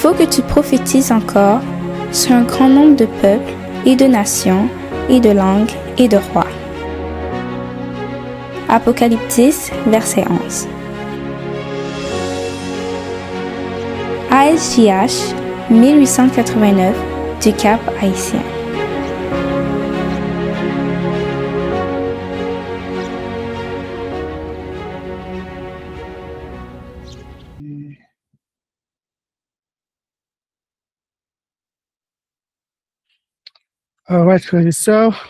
faut que tu prophétises encore sur un grand nombre de peuples et de nations et de langues et de rois. Apocalypse 10, verset 11. ASJH 1889 du Cap Haïtien. Alright, frères et sœurs,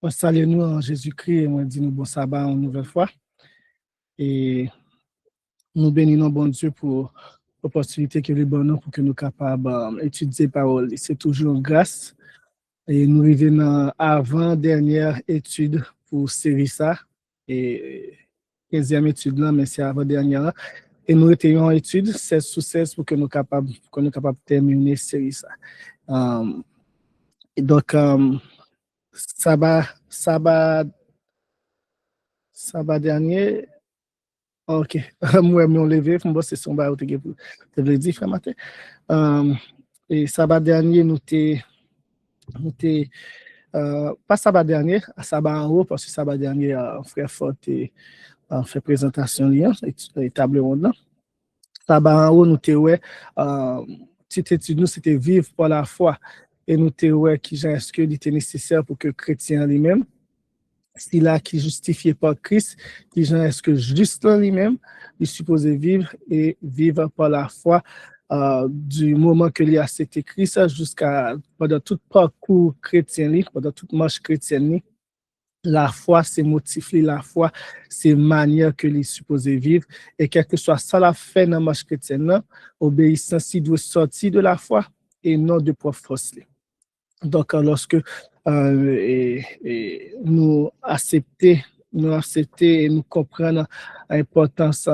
on salue nous en Jésus-Christ et on dit nous bon sabbat une nouvelle fois. Et nous bénissons bon Dieu pour l'opportunité que nous donne pour que nous soyons capables d'étudier la parole. C'est toujours une grâce. Et nous arrivons dans avant-dernière étude pour série ça. Et 15e étude là, mais c'est avant-dernière. Et nous étions en étude 16 sur 16 pour que nous soyons capables de terminer série ça. Et donc, sabbat dernier, ok, moi, je me levé, c'est son bar, tu veux dire, frère Matin. Et sabbat dernier, nous pas sabbat dernier, sabbat en haut, parce que sabbat dernier, frère Fort fait présentation, et table ronde. Sabbat en haut, nous ouais, petite étude, nous, c'était vivre par la foi. Et nous ouais, qui est-ce que il était nécessaire pour que le chrétien lui-même, c'est là qui est justifié par Christ, qui est-ce que juste lui-même, il est supposé vivre et vivre par la foi du moment que il a accepté Christ jusqu'à pendant tout parcours chrétien, pendant toute marche chrétienne. La foi, c'est motif, la foi, c'est manière que les supposé vivre. Et quel que soit ça la fait dans la marche chrétienne, obéissance doit sortir de la foi et non de force. Donc, lorsque nous acceptons et nous comprenons l'importance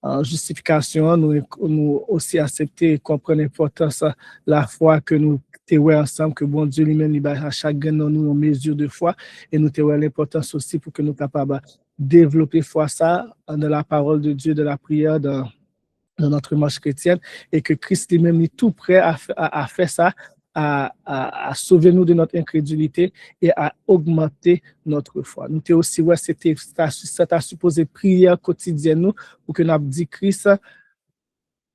en justification, nous aussi accepter et comprendre l'importance de la foi que nous avons ensemble, que bon Dieu lui-même libère à chacun de nous en mesure de foi, et nous avons l'importance aussi pour que nous soyons capables de développer foi ça dans la parole de Dieu, de la prière, dans notre marche chrétienne, et que Christ lui-même est tout prêt à faire ça, à sauver nous de notre incrédulité et à augmenter notre foi. Nous avons aussi, ouais, ça supposé prière quotidienne nous pour que nous avons dit Christ,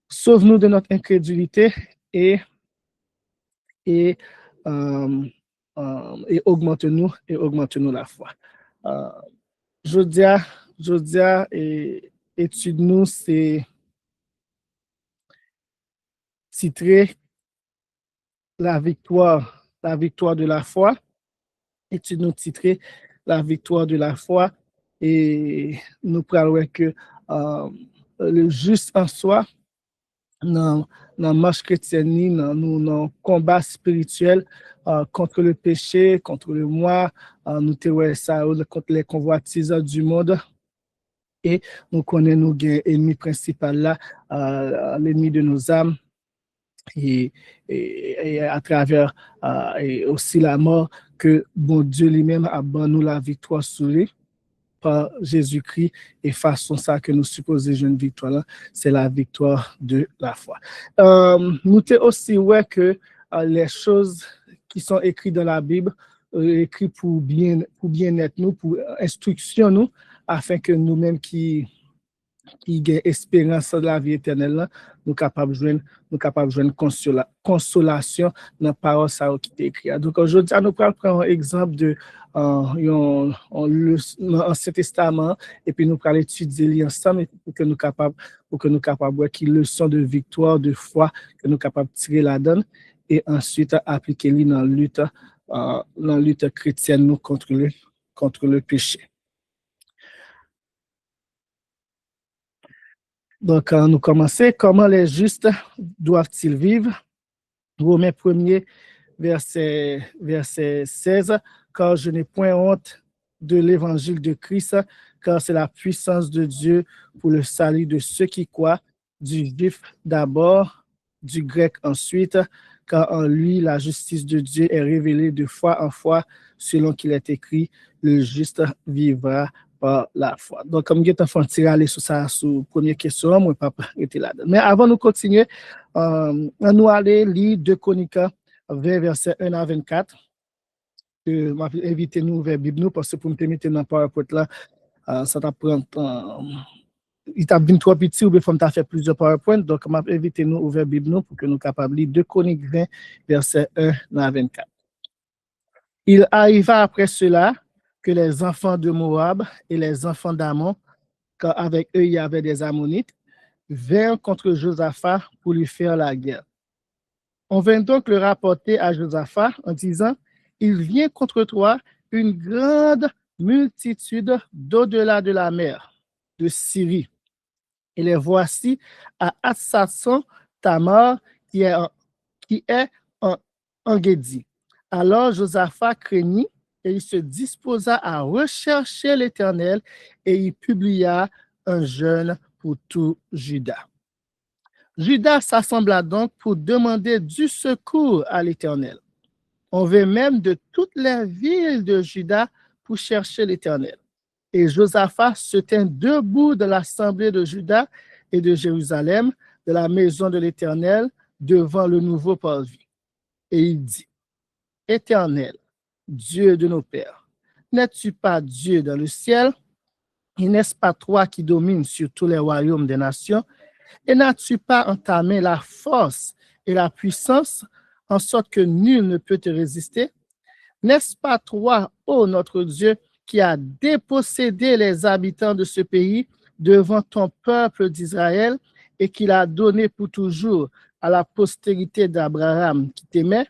sauve-nous de notre incrédulité et augmente-nous la foi. Jodia et étude nous, c'est titré la victoire de la foi. Étude nous titré la victoire de la foi, et nous parlons que le juste en soi, dans la marche chrétienne, dans le combat spirituel contre le péché, contre le moi, nous avons ça contre les convoitises du monde. Et nous connaissons l'ennemi principal là, l'ennemi de nos âmes, et à travers et aussi la mort, que bon Dieu lui-même a donné nous la victoire sur lui par Jésus-Christ, et façon ça que nous supposons une victoire là, c'est la victoire de la foi. Nous avons aussi ouais que les choses qui sont écrites dans la Bible, écrites pour bien-être nous, pour instruction nous, afin que nous-mêmes qui a espérance de la vie éternelle, nous capables de joindre consolation dans la parole qui est écrite. Donc aujourd'hui, nous allons prendre un exemple de l'Ancien Testament, et puis nous allons étudier ensemble pour que nous capables voir quelle leçon de victoire, de foi que nous capables de tirer là-dedans, et ensuite appliquer dans la lutte chrétienne nous contre le péché. Donc, nous commençons. Comment les justes doivent-ils vivre? Romains 1er, verset 16. Car je n'ai point honte de l'évangile de Christ, car c'est la puissance de Dieu pour le salut de ceux qui croient, du juif d'abord, du grec ensuite, car en lui la justice de Dieu est révélée de foi en foi, selon qu'il est écrit, le juste vivra par la foi. Donc, comme je t'ai tiré aller sur ça, sur la première question, moi, papa était là. Mais avant de continuer, nous allons lire 2 Chroniques 20, versets 1 à 24. Je vais inviter nous vers la Bible, parce que pour me mettre dans le PowerPoint là, ça t'apprend. Il t'a bien trop petit ou bien faut faire plusieurs PowerPoint. Donc, je vais inviter nous vers la Bible pour que nous soyons capables de lire 2 Chroniques 20, versets 1 à 24. Il arriva après cela que les enfants de Moab et les enfants d'Ammon, car avec eux il y avait des Ammonites, vinrent contre Josaphat pour lui faire la guerre. On vint donc le rapporter à Josaphat en disant, il vient contre toi une grande multitude d'au-delà de la mer, de Syrie. Et les voici à Hatsatson Tamar, qui est en Engedi. Alors Josaphat craignit et il se disposa à rechercher l'Éternel et il publia un jeûne pour tout Juda. Juda s'assembla donc pour demander du secours à l'Éternel. On vint même de toutes les villes de Juda pour chercher l'Éternel. Et Josaphat se tint debout de l'assemblée de Juda et de Jérusalem, de la maison de l'Éternel, devant le nouveau parvis. Et il dit, Éternel, Dieu de nos pères, n'es-tu pas Dieu dans le ciel? Et n'est-ce pas toi qui domines sur tous les royaumes des nations? Et n'as-tu pas entamé la force et la puissance, en sorte que nul ne peut te résister? N'est-ce pas toi, ô notre Dieu, qui a dépossédé les habitants de ce pays devant ton peuple d'Israël et qui l'a donné pour toujours à la postérité d'Abraham qui t'aimait?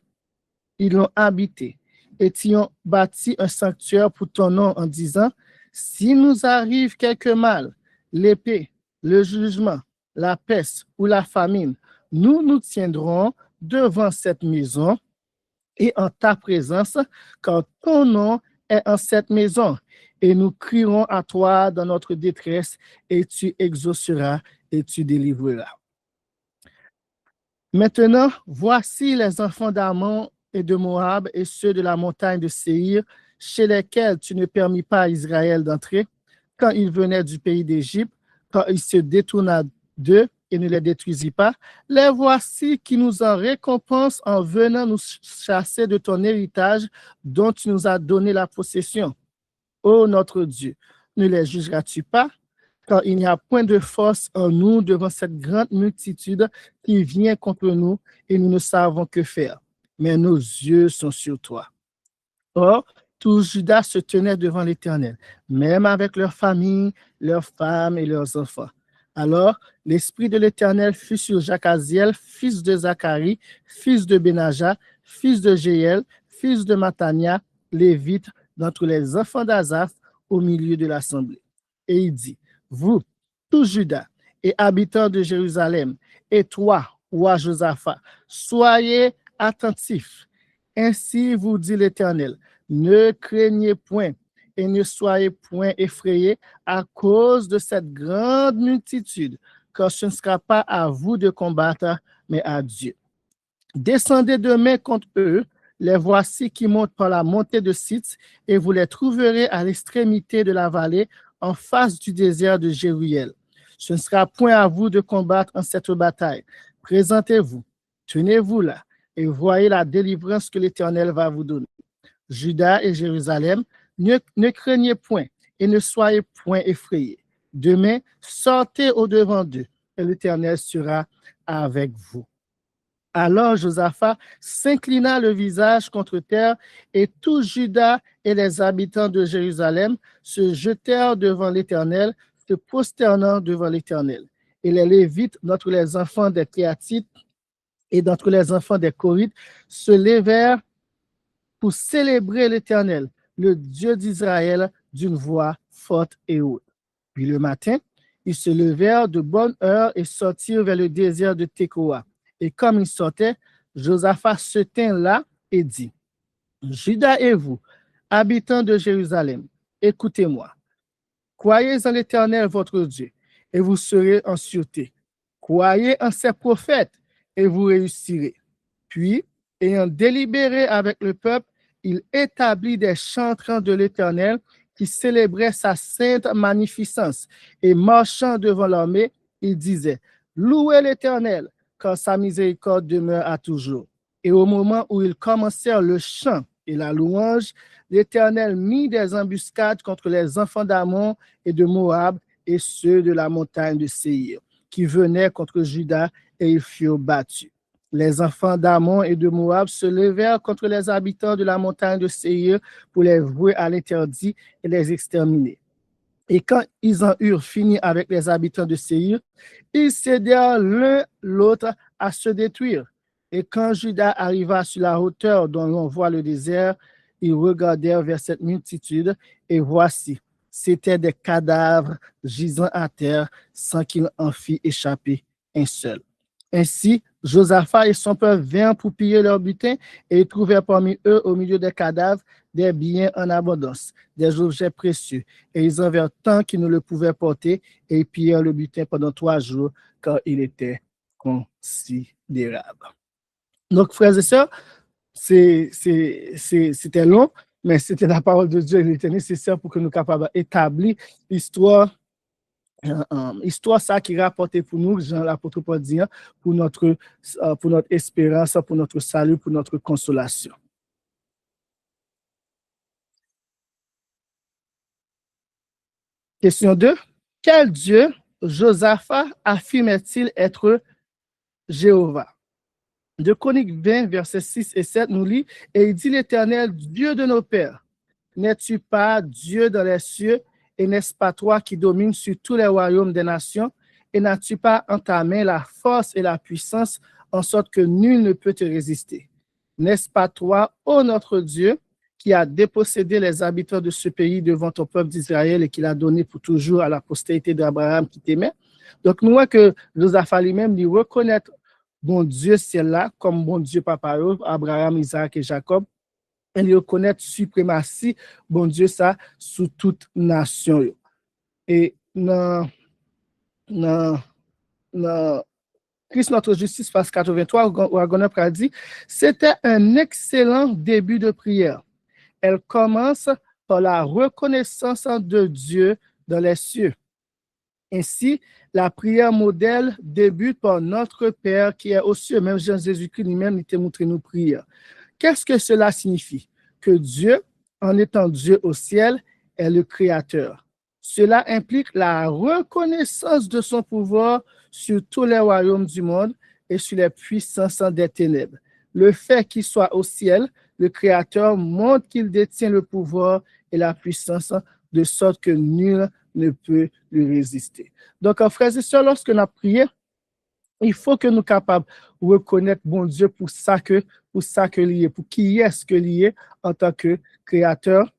Ils l'ont habité et t'y ont bâti un sanctuaire pour ton nom en disant, si nous arrive quelque mal, l'épée, le jugement, la peste ou la famine, nous nous tiendrons devant cette maison et en ta présence, car ton nom est en cette maison, et nous crierons à toi dans notre détresse, et tu exauceras et tu délivreras. Maintenant, voici les enfants d'Ammon et de Moab et ceux de la montagne de Séhir, chez lesquels tu ne permis pas à Israël d'entrer, quand ils venaient du pays d'Égypte, quand il se détourna d'eux et ne les détruisit pas. Les voici qui nous en récompensent en venant nous chasser de ton héritage dont tu nous as donné la possession. Ô notre Dieu, ne les jugeras-tu pas? Car il n'y a point de force en nous devant cette grande multitude qui vient contre nous et nous ne savons que faire. Mais nos yeux sont sur toi. Or, tout Juda se tenait devant l'Éternel, même avec leurs familles, leurs femmes et leurs enfants. Alors, l'Esprit de l'Éternel fut sur Jacaziel, fils de Zacharie, fils de Benaja, fils de Jéel, fils de Matania, lévite, d'entre les enfants d'Azaph, au milieu de l'assemblée. Et il dit, vous, tout Juda et habitants de Jérusalem, et toi, roi Josaphat, soyez attentifs. Ainsi vous dit l'Éternel, ne craignez point et ne soyez point effrayés à cause de cette grande multitude, car ce ne sera pas à vous de combattre, mais à Dieu. Descendez demain contre eux, les voici qui montent par la montée de Sitz, et vous les trouverez à l'extrémité de la vallée, en face du désert de Jéruel. Ce ne sera point à vous de combattre en cette bataille. Présentez-vous, tenez-vous là, et voyez la délivrance que l'Éternel va vous donner. Juda et Jérusalem, ne craignez point et ne soyez point effrayés. Demain, sortez au-devant d'eux, et l'Éternel sera avec vous. Alors Josaphat s'inclina le visage contre terre, et tout Juda et les habitants de Jérusalem se jetèrent devant l'Éternel, se prosternant devant l'Éternel. Et les Lévites, d'entre les enfants des Kéatites et d'entre les enfants des Corites, se levèrent pour célébrer l'Éternel, le Dieu d'Israël, d'une voix forte et haute. Puis le matin, ils se levèrent de bonne heure et sortirent vers le désert de Tekoa. Et comme ils sortaient, Josaphat se tint là et dit, Juda et vous, habitants de Jérusalem, écoutez-moi. Croyez en l'Éternel votre Dieu, et vous serez en sûreté. Croyez en ses prophètes, et vous réussirez. Puis, ayant délibéré avec le peuple, il établit des chantrants de l'Éternel qui célébrait sa sainte magnificence. Et marchant devant l'armée, il disait, louez l'Éternel, car sa miséricorde demeure à toujours. Et au moment où ils commencèrent le chant et la louange, l'Éternel mit des embuscades contre les enfants d'Ammon et de Moab et ceux de la montagne de Séir, qui venaient contre Juda, et ils furent battus. Les enfants d'Ammon et de Moab se levèrent contre les habitants de la montagne de Séir pour les vouer à l'interdit et les exterminer. Et quand ils en eurent fini avec les habitants de Séir, ils s'aidèrent l'un l'autre à se détruire. Et quand Juda arriva sur la hauteur dont l'on voit le désert, ils regardèrent vers cette multitude, et voici, c'étaient des cadavres gisant à terre sans qu'il en fît échapper un seul. Ainsi, Josaphat et son peuple vinrent pour piller leur butin, et ils trouvèrent parmi eux, au milieu des cadavres, des biens en abondance, des objets précieux. Et ils en vinrent tant qu'ils ne le pouvaient porter, et ils pillèrent le butin pendant 3 jours, car il était considérable. Donc, frères et sœurs, c'était long, mais c'était la parole de Dieu. Il était nécessaire pour que nous soyons capables d'établir l'histoire. Histoire ça qui rapportait pour nous, Jean l'apôtre Paul dit, pour notre espérance, pour notre salut, pour notre consolation. Question 2. Quel Dieu Josaphat affirmait-il être Jéhovah? De Chroniques 20, versets 6 et 7 nous lit, et il dit l'Éternel, Dieu de nos pères, n'es-tu pas Dieu dans les cieux, et n'est-ce pas toi qui domines sur tous les royaumes des nations, et n'as-tu pas en ta main la force et la puissance, en sorte que nul ne peut te résister? N'est-ce pas toi, ô notre Dieu, qui a dépossédé les habitants de ce pays devant ton peuple d'Israël et qui l'a donné pour toujours à la postérité d'Abraham qui t'aimait? Donc, nous voyons que Josaphat lui-même lui reconnaître bon Dieu, c'est là, comme bon Dieu papa, Abraham, Isaac et Jacob, et il reconnaît suprématie, bon Dieu, ça, sous toute nation. Et dans Christ notre justice, page 83, Wagoner a dit, c'était un excellent début de prière. Elle commence par la reconnaissance de Dieu dans les cieux. Ainsi, la prière modèle débute par notre Père qui est aux cieux. Même Jésus-Christ lui-même il t'a montré nous prière. Qu'est-ce que cela signifie? Que Dieu, en étant Dieu au ciel, est le Créateur. Cela implique la reconnaissance de son pouvoir sur tous les royaumes du monde et sur les puissances des ténèbres. Le fait qu'il soit au ciel, le Créateur montre qu'il détient le pouvoir et la puissance de sorte que nul ne peut lui résister. Donc, frères et sœurs, lorsque nous prions, il faut que nous soyons capables de reconnaître bon Dieu pour ça que lié, pour qui est-ce que lié en tant que créateur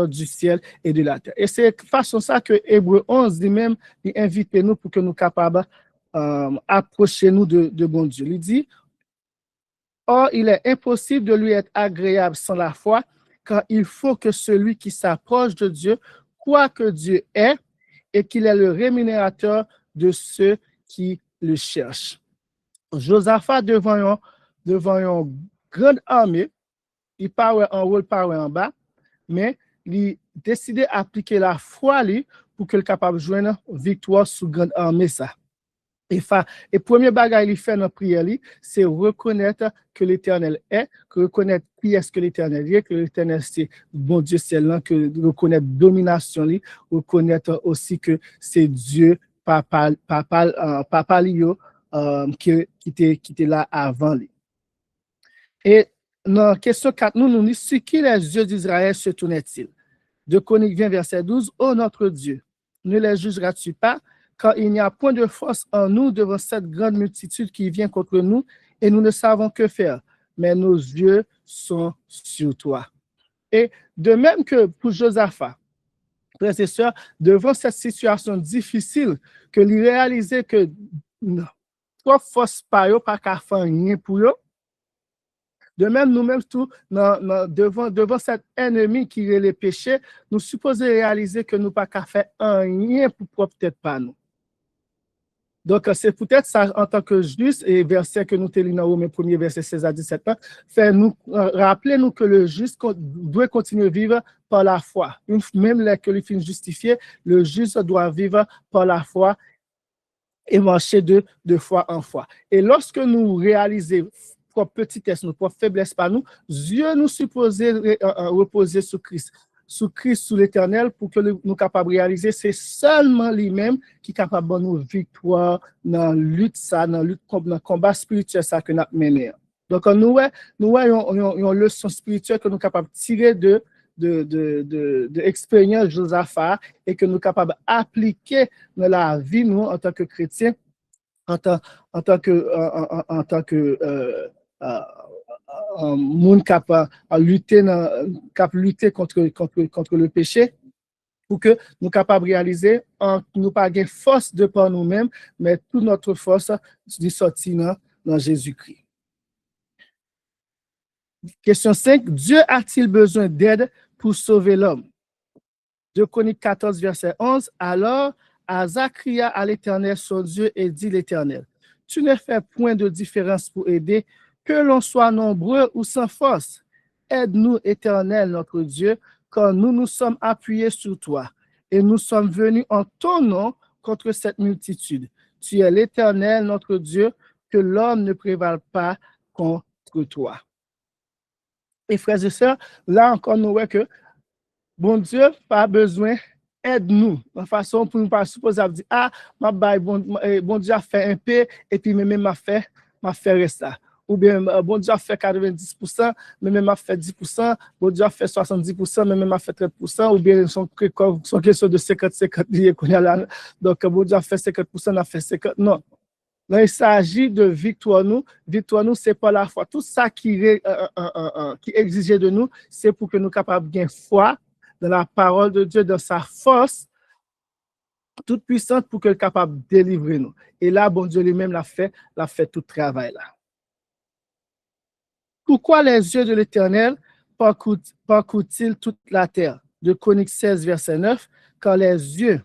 du ciel et de la terre. Et c'est de façon ça que Hébreu 11 lui-même invite nous pour que nous soyons capables d'approcher nous de bon Dieu. Il dit, or, il est impossible de lui être agréable sans la foi, car il faut que celui qui s'approche de Dieu croit que Dieu est et qu'il est le rémunérateur de ceux qui le cherchent. Josaphat, devant une grande armée, il parlait en haut, il parlait en bas, mais il décidait d'appliquer la foi pour qu'il soit capable de jouer victoire sur une grande armée. Ça. Et premier bagage qu'il fait dans la prière, c'est reconnaître que l'Éternel est, que reconnaître qui est-ce que l'Éternel est, que l'Éternel c'est bon Dieu, c'est l'un, que reconnaître domination, reconnaître aussi que c'est Dieu, papa qui était là avant lui. Et dans la question 4, nous disons, sur qui les yeux d'Israël se tournaient-ils? De Chroniques 20, verset 12, ô notre Dieu, ne les jugeras-tu pas? Car il n'y a point de force en nous devant cette grande multitude qui vient contre nous, et nous ne savons que faire, mais nos yeux sont sur toi. Et de même que pour Josaphat, frères et sœurs, devant cette situation difficile, que lui réaliser que trois forces par eux, pas qu'à faire rien pour eux, de même, nous-mêmes, tout, devant cet ennemi qui est le péché, nous supposons réaliser que nous pas qu'à faire rien pour propre tête par nous. Donc, c'est peut-être ça en tant que juste, et verset que nous lisons dans Romains 1er, verset 16 à 17, fait nous rappeler nous que le juste doit continuer à vivre par la foi. Même que le fin justifié, le juste doit vivre par la foi et marcher de foi en foi. Et lorsque nous réalisons propre petitesse, notre propre faiblesse par nous, Dieu nous supposé reposer sur Christ, sous l'Éternel, pour que nous soyons capables de réaliser, c'est seulement lui-même qui est capable de nous victoire dans la lutte, dans le combat spirituel ça que nous avons mené. Donc, nous avons une leçon spirituelle que nous sommes capables de tirer de l'expérience de Josaphat et que nous sommes capables d'appliquer dans la vie, nous, en tant que chrétiens, en tant que monde capable de lutter contre le péché, pour que nous soyons capables de réaliser, nous pas de force de par nous-mêmes, mais toute notre force est sortie dans Jésus-Christ. Question 5. Dieu a-t-il besoin d'aide pour sauver l'homme? 2 Chroniques 14, verset 11. Alors, Asa cria à l'Éternel, son Dieu, et dit l'Éternel, tu ne fais point de différence pour aider, que l'on soit nombreux ou sans force. Aide-nous, Éternel, notre Dieu, car nous nous sommes appuyés sur toi, et nous sommes venus en ton nom contre cette multitude. Tu es l'Éternel, notre Dieu, que l'homme ne prévale pas contre toi. Et frères et sœurs, là encore, nous voyons que bon Dieu pas besoin aide-nous. De façon pour nous pas supposer dire bon Dieu a fait un peu et puis même m'a fait ça. Ou bien bon Dieu a fait 90%, mais même m'a fait 10%, bon Dieu a fait 70%, mais même m'a fait 30%, ou bien son question de 50-50 qu'on a là. Donc bon Dieu a fait 50%, a fait 50%. Non. Là, il s'agit de victoire nous. Victoire nous, c'est pas la foi. Tout ça qui exigeait de nous, c'est pour que nous soyons capables de gagner foi dans la parole de Dieu, dans sa force toute puissante pour que nous soyons capables de délivrer nous. Et là, bon Dieu lui-même l'a fait tout travail là. Pourquoi les yeux de l'Éternel parcourent-ils toute la terre? De Chroniques 16, verset 9. Car les yeux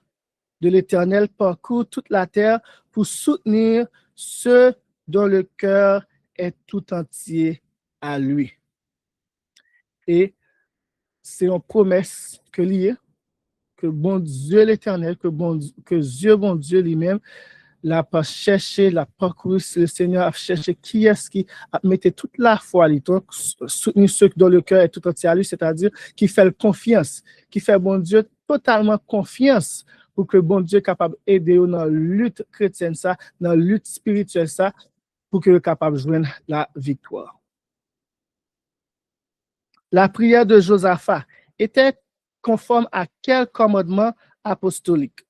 de l'Éternel parcourent toute la terre pour soutenir ceux dont le cœur est tout entier à lui. Et c'est une promesse que liée, que bon Dieu l'Éternel, que Dieu bon Dieu lui-même l'a pas cherché, l'a parcouru, le Seigneur a cherché qui est-ce qui a mis toute la foi, donc soutenir ceux dont le cœur est tout entier à lui, c'est-à-dire qui fait confiance, qui fait bon Dieu totalement confiance pour que bon Dieu est capable d'aider dans la lutte chrétienne, ça, dans la lutte spirituelle, ça, pour que soit capable de joindre la victoire. La prière de Josaphat était conforme à quel commandement apostolique?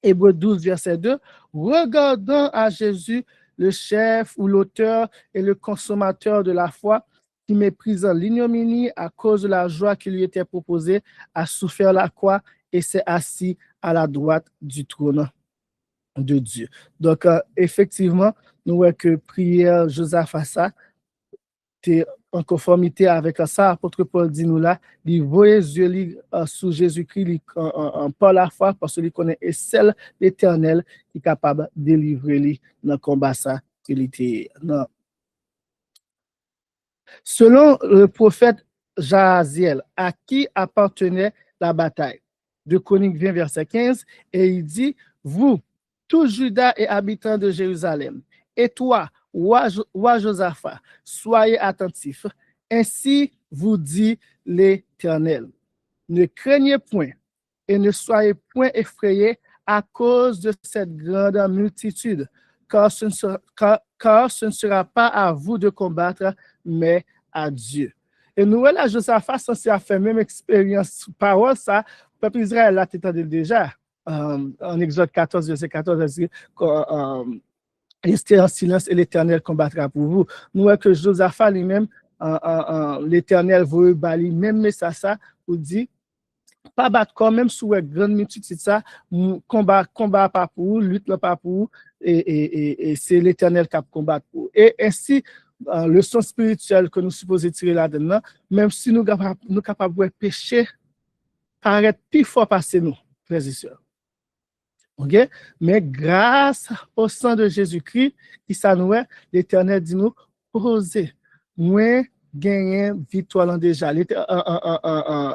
Hébreux 12, verset 2. Regardant à Jésus, le chef ou l'auteur et le consommateur de la foi, qui méprisant l'ignominie à cause de la joie qui lui était proposée, a souffert la croix et s'est assis à la droite du trône de Dieu. Donc, effectivement, nous voyons que prière Josaphat ça, c'est en conformité avec ça, apôtre Paul dit nous là, il voit les yeux sous Jésus-Christ par la foi, parce qu'il connaît et celle l'Éternel qui est capable de délivrer lui dans le combat ça qu'il était. Selon le prophète Jaziel, à qui appartenait la bataille? De Chroniques 20, verset 15, et il dit, vous, tous Judas et habitants de Jérusalem, et toi, roi Josaphat, soyez attentifs. Ainsi vous dit l'Éternel. Ne craignez point et ne soyez point effrayés à cause de cette grande multitude, car ce ne sera pas à vous de combattre, mais à Dieu. Et nous, là, Josaphat, censé a fait même expérience, parole, ça, le peuple d'Israël, là, t'étendais déjà, en Exode 14, verset 14, restez en silence et l'Éternel combattra pour vous. Nous voyons que Josaphat lui-même, l'Éternel veut bali, même mais ça, vous dit, pas battre quand même sous une grande multitude, ça, combat pas pour vous, lutte pas pour vous, et c'est l'Éternel qui combat pour vous. Et ainsi, leçon spirituelle que nous supposons tirer là-dedans, même si nous sommes capables de pécher, paraître plus fort passer nous, frères et sœurs. OK? Mais grâce au sang de Jésus-Christ, qui ça nous est, l'Éternel dit nous, posez, moins gagner victoire là déjà.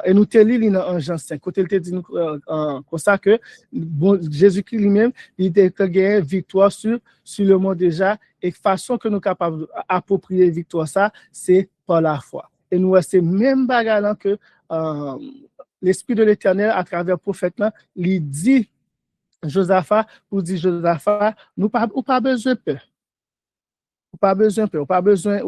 Et nous te lisons dans Jean 5, côté il te dit nous comme ça que bon, Jésus-Christ lui-même, il a gagné victoire sur le monde déjà. Et façon que nous sommes capables d'approprier victoire ça, c'est par la foi. Et nous, c'est même bagarre que l'Esprit de l'Éternel, à travers le prophète, là, il dit Josaphat, ou dit Josaphat, nous pas besoin de peur. Pas besoin de peur, pas besoin,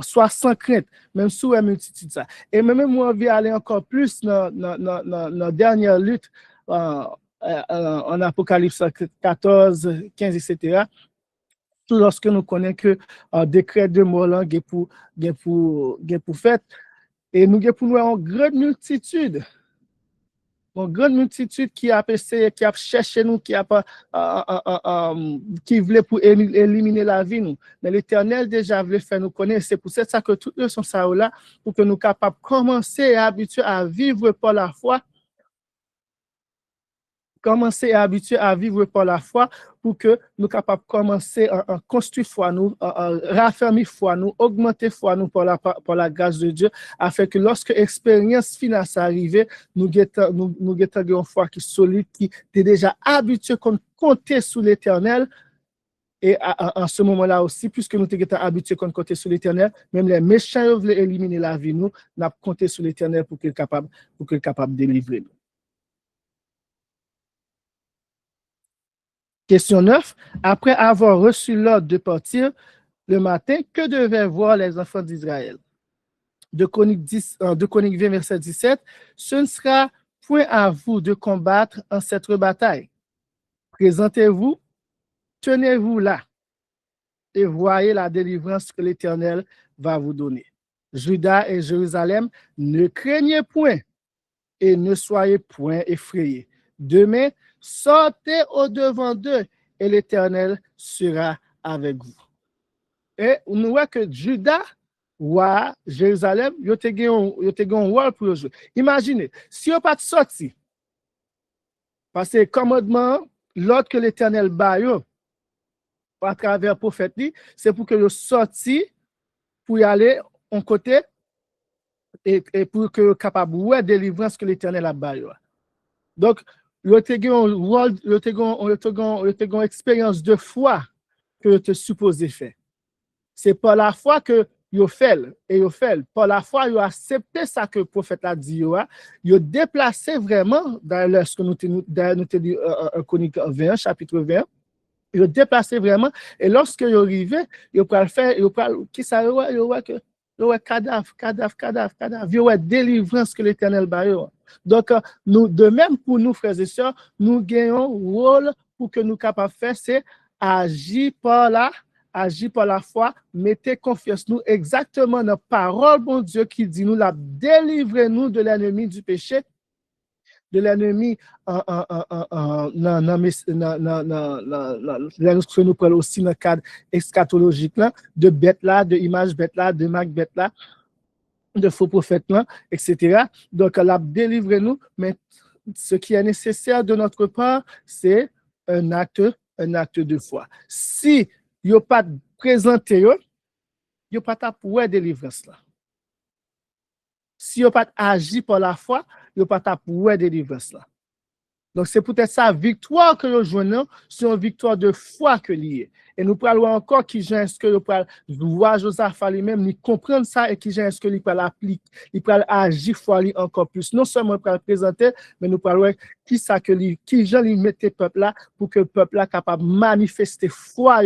soit sans crainte, même sous la multitude ça. Et même moi, je vais aller encore plus dans la dernière lutte en Apocalypse 14, 15, etc. Tout lorsque nous connaissons que décret de mort là, pour fait, et nous avons pour nous en grande multitude. Une grande multitude qui a essayé, qui a cherché nous, qui voulait pour éliminer la vie nous. Mais l'Éternel déjà voulait faire nous connaître. C'est pour ça que toutes les sont ça là, pour que nous capables de commencer à habituer à vivre par la foi. Commencer à habituer à vivre par la foi pour que nous capables de commencer à construire foi nous, à raffermir foi nous, augmenter foi nous par la grâce de Dieu, afin que lorsque l'expérience finale arrive, nous avons une foi qui est solide, qui est déjà habitué à compter sur l'Éternel. Et en ce moment-là aussi, puisque nous sommes habitués à compter sur l'Éternel, même les méchants veulent éliminer la vie, nous avons compté sur l'Éternel pour qu'il soit capable de délivrer nous. Question 9. Après avoir reçu l'ordre de partir le matin, que devaient voir les enfants d'Israël? De Chroniques 20, verset 17. Ce ne sera point à vous de combattre en cette bataille. Présentez-vous, tenez-vous là et voyez la délivrance que l'Éternel va vous donner. Juda et Jérusalem, ne craignez point et ne soyez point effrayés. Demain, sortez au-devant d'eux et l'Éternel sera avec vous. Et nous voyons que Juda ou Jérusalem, ils ont un rôle pour jouer. Imaginez, si on pas sorti, parce que commandement, l'ordre que l'Éternel baille à travers le prophète, c'est pour que vous sorti pour y aller en côté et pour que vous capable de délivrance que l'Éternel a baille. Donc, vous avez une expérience de foi que vous êtes supposé faire. C'est par la foi que vous faites. Et vous faites. Par la foi, vous acceptez ça que le prophète a dit. Vous déplacez vraiment, dans ce que nous avons dit en Chronique 20, chapitre 20. Vous déplacez vraiment. Et lorsque vous arrivez, vous pouvez le faire. Qui ça vous voit que vous cadavre. Vous avez délivrance que l'Éternel baille. Donc, nous, de même pour nous, frères et sœurs, nous gagnons un rôle pour que nous capables de faire, c'est agir par la foi, mettez confiance nous exactement dans la parole de Dieu qui dit nous, la délivrez-nous de l'ennemi du péché, de l'ennemi, ce nous prenons aussi dans le cadre eschatologique, de bête là, de image bête là, de marque bête là, de faux prophètes, etc. Donc, la délivrez-nous, mais ce qui est nécessaire de notre part, c'est un acte de foi. Si il n'y a pas présenté, il n'y a pas de délivrance là. Si il n'y a pas agi par la foi, il n'y a pas de délivrance là. Donc, c'est peut-être ça, victoire que nous jouons, c'est une victoire de foi que liée. Et nous parlons encore qui j'ai ce que nous parlons, voir Josaphat lui-même, il comprendre ça et qui j'ai ce que il peut l'appliquer, il peut agir foi encore plus. Non seulement il peut le présenter, mais nous parlons qui ça que qui j'ai lui mettre le peuple là pour que le peuple là capable de manifester foi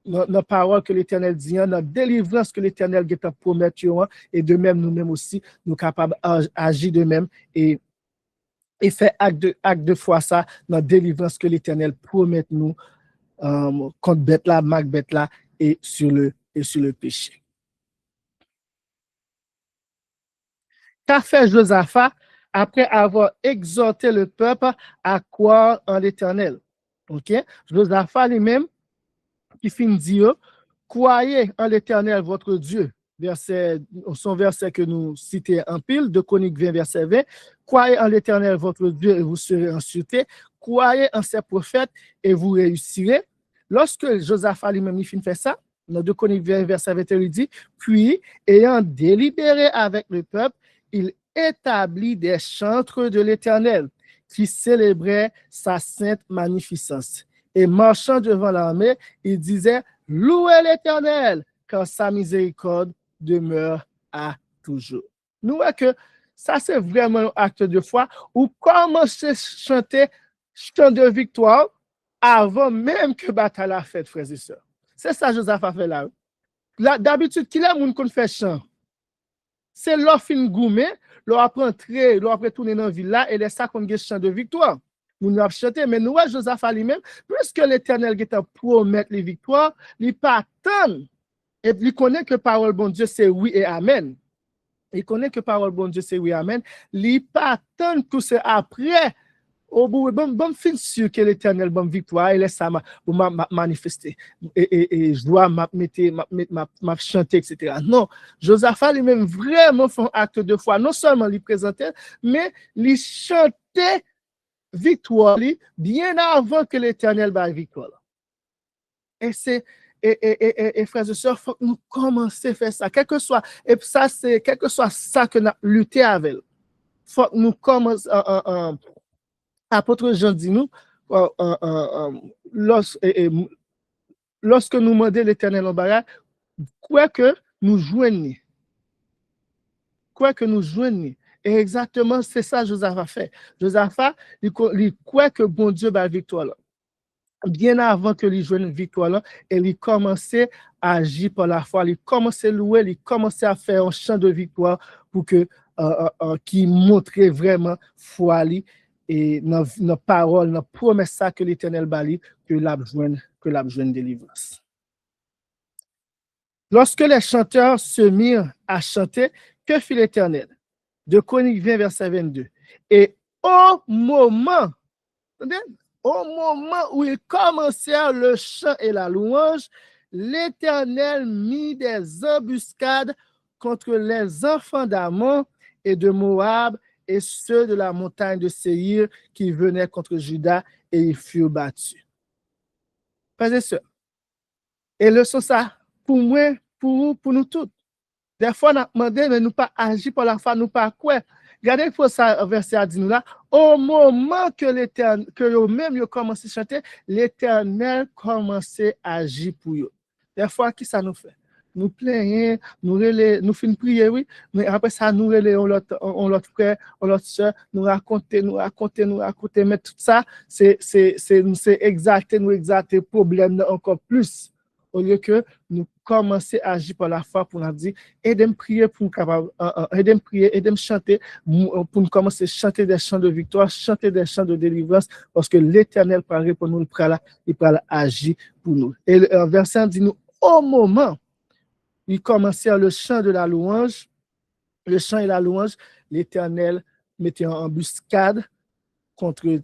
dans la parole que l'Éternel dit, dans la délivrance que l'Éternel a promis, et de même nous-mêmes aussi, nous capables d'agir de même et faire acte de foi ça dans la délivrance que l'Éternel promet nous contre bête là, marque bête là et sur le péché. Qu'a fait Josaphat après avoir exhorté le peuple à croire en l'Éternel? OK? Josaphat lui-même qui finit dire croyez en l'Éternel votre Dieu. Son verset que nous citons en pile, de Chroniques 20, verset 20. Croyez en l'Éternel votre Dieu et vous serez en sûreté. croyez en ces prophètes et vous réussirez. Lorsque Josaphat lui-même fait ça, dans 2 Chroniques verset 21, il dit, puis, ayant délibéré avec le peuple, il établit des chantres de l'Éternel qui célébraient sa sainte magnificence. Et marchant devant l'armée, il disait, louez l'Éternel, car sa miséricorde demeure à toujours. Nous voyons que ça, c'est vraiment un acte de foi où commencer à chanter chant de victoire avant même que bataille a fait, frères et sœurs. C'est ça que Joseph a fait là. D'habitude, qui est le monde qu'on fait chant? C'est l'offre gourmet, l'on apprend entrer, l'on apprend tourner dans la ville là, et c'est ça qu'on a chant de victoire. Nous nous avons chanté, mais nous, Joseph a lui-même, puisque l'Éternel a promis les victoires, il pas attendre. Et il connaît que parole bon Dieu, c'est oui et amen. Il connaît que parole bon Dieu, c'est oui, amen. Il pas attendre tout ça après. Au bout, bon fin sûr que l'Éternel, bon victoire, il laisse ça manifester. Et je dois m'a chanter, etc. Non, Josaphat lui-même vraiment fait un acte de foi. Non seulement il présentait, mais il chantait victoire bien avant que l'Éternel va victoire. Et c'est et frères et sœurs, il faut que nous commencions à faire ça. Quel que soit, et ça, c'est quel que soit ça que nous luttons avec. Il faut que nous commencions. Apôtre Jean dit nous, lorsque nous demandons l'Éternel en barrage, quoi que nous joignons. Quoi que nous joignons. Et exactement, c'est ça que Josaphat a fait. Josaphat, il croit que bon Dieu va victoire là. Bien avant que lui joigne une victoire là, et il commençait à agir par la foi, il commençait à louer, il commençait à faire un chant de victoire pour que qui montrait vraiment foi et nos paroles, nos promesses que l'Éternel bali que l'a joine délivrance. Lorsque les chanteurs se mirent à chanter, que fit l'Éternel? 2 Chroniques 20 verset 22. Et au moment où ils commencèrent le chant et la louange, l'Éternel mit des embuscades contre les enfants d'Ammon et de Moab et ceux de la montagne de Séir qui venaient contre Juda et ils furent battus. Frères et sœurs, et leçon ça pour moi, pour nous tous. Des fois, on a demandé, mais nous pas agir par la foi, nous pas quoi. Regardez pour ça, verset à dire nous là. Au moment que l'Éternel, que eux-mêmes commencé à chanter, l'Éternel commençait à agir pour eux. Des fois, qui ça nous fait? Nous plaignons, nous finissons prier, oui, mais après ça, nous relais, on l'autre frère, on l'autre soeur, nous raconter, mais tout ça, c'est exalter le problème encore plus. Au lieu que nous commencer à agir par la foi pour nous dire, aidez-moi prier pour capable, aidez-moi prier, aidez-moi chanter pour nous commencer à chanter des chants de victoire, chanter des chants de délivrance, parce que l'Éternel paraît pour nous, il parle agir pour nous. Et le verset dit nous, au moment, il commençait le chant de la louange, le chant et la louange, l'Éternel mettait en embuscade contre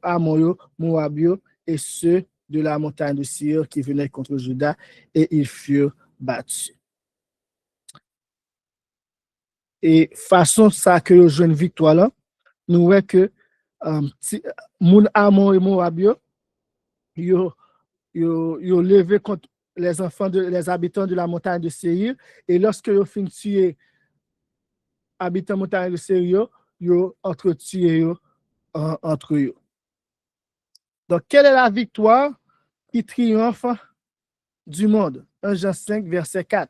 Ammon, Moabio et ceux de la montagne de Séir qui venaient contre Juda et ils furent battus. Et façon ça que le jeune victoire là, nous voyons que Moun Ammon et Moabio, ils levé contre les habitants de la montagne de Séir et lorsque ils finissent tuer habitants de la montagne de Séir, ils entretuent entre eux. Donc, quelle est la victoire qui triomphe du monde? 1 Jean 5, verset 4.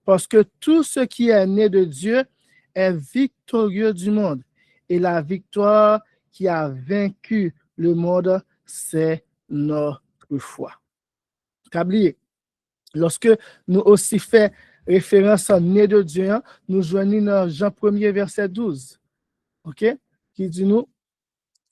Parce que tout ce qui est né de Dieu est victorieux du monde. Et la victoire qui a vaincu le monde, c'est notre foi. Tablier. Lorsque nous aussi fait référence à né de Dieu, nous joignons dans Jean 1er, verset 12. OK? Qui dit nous,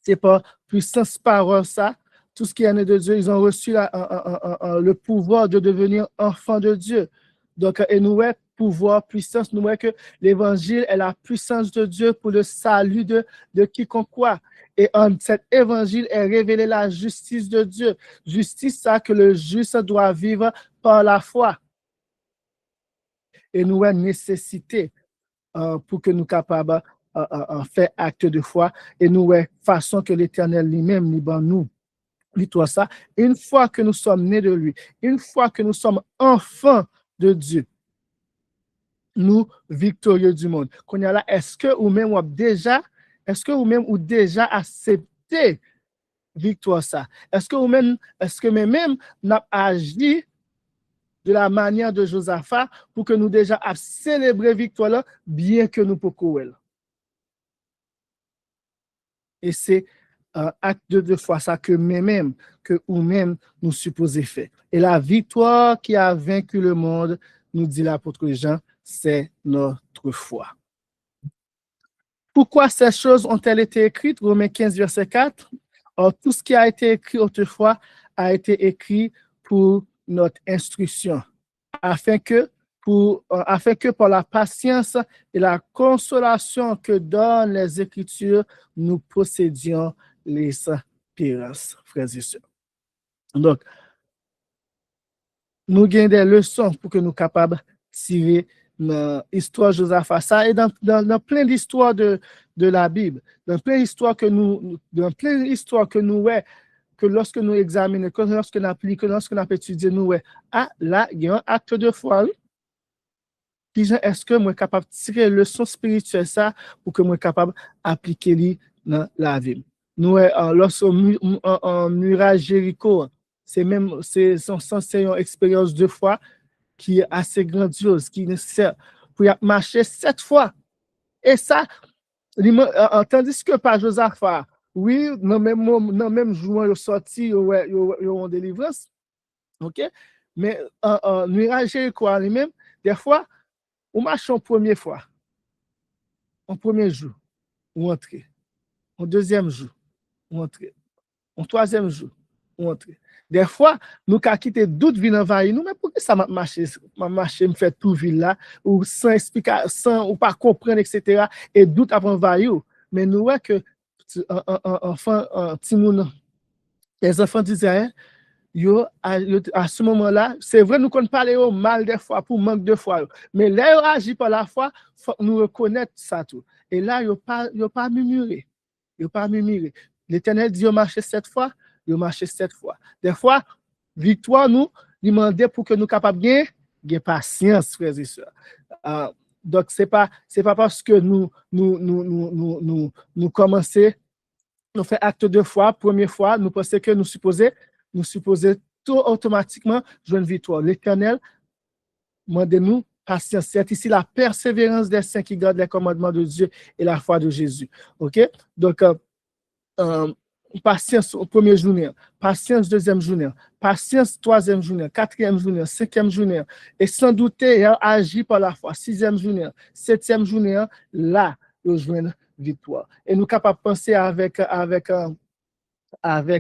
c'est par puissance parole ça, tout ce qui est né de Dieu, ils ont reçu le pouvoir de devenir enfants de Dieu. Donc, et nous, pouvoir, puissance, nous voyons que l'évangile est la puissance de Dieu pour le salut de quiconque croit. Et en cet évangile est révélée la justice de Dieu. Justice, ça que le juste doit vivre par la foi. Et nous avons nécessité pour que nous capables fait acte de foi et nous, façon que l'Éternel lui-même, nous, toi ça, une fois que nous sommes nés de lui, une fois que nous sommes enfants de Dieu, nous victorieux du monde. Qu'on y a là, est-ce que ou même ou déjà accepté victoire ça? Est-ce que même n'a agi de la manière de Josaphat pour que nous déjà à célébrer victoire là, bien que nous pouvons. Et c'est un acte de foi ça que même que ou même nous supposons faire. Et la victoire qui a vaincu le monde, nous dit l'apôtre Jean, c'est notre foi. Pourquoi ces choses ont-elles été écrites? Romains 15, verset 4. Or, tout ce qui a été écrit autrefois a été écrit pour notre instruction, afin que par la patience et la consolation que donnent les Écritures, nous possédions l'espérance, frères et sœurs. Donc, nous gagnons des leçons pour que nous soyons capables de tirer dans l'histoire de Josaphat ça et dans plein d'histoires de la Bible, dans plein d'histoires que nous que lorsque nous examinons, que lorsque nous appliquons, lorsque nous étudions, nous là, il y a un acte de foi. Est-ce que moi capable de tirer leçon spirituelle ça pour que moi capable d'appliquer dans la vie? Nous, lorsqu'on murage Jéricho, c'est une expérience de foi qui est assez grandiose, qui nécessaire pour marcher 7 fois. Et ça, tandis que par Josaphat, oui, dans le même jour, il est sorti, il y a une délivrance. OK? Mais murage Jéricho lui-même, des fois, on marche en première fois, en premier jour, on entre. En deuxième jour, on entre. En troisième jour, on entre. Des fois, nous avons quitté d'autres villes envahies nous, mais pourquoi ça m'a marché, me fait tout ville là, ou sans explication, sans ou pas comprendre, etc. Et d'autres avant envahi. Mais nous voyons que les enfants d'Israël, à ce moment-là, c'est vrai, nous connaissons parler mal des fois, pour manque de foi. Mais là, ils agissent par la foi, il faut nous reconnaître ça tout. Et là, ils n'ont pas murmuré. Ils n'ont pas murmuré. L'Éternel dit, ils ont marché 7 fois, ils ont marché 7 fois. Des fois, victoire, nous demandons pour que nous soyons capables de gagner patience, frères et sœurs. Donc, ce n'est pas parce que nous commençons, nous faisons acte de foi, première fois, nous pensons que nous supposons tout automatiquement jouer une victoire. L'Éternel, demandez-nous patience. C'est ici la persévérance des saints qui gardent les commandements de Dieu et la foi de Jésus. OK? Donc, patience au premier journée, patience deuxième journée, patience troisième journée, quatrième journée, cinquième journée, et sans douter, agir par la foi, sixième journée, septième journée, là, nous jouons victoire. Et nous sommes capables de penser avec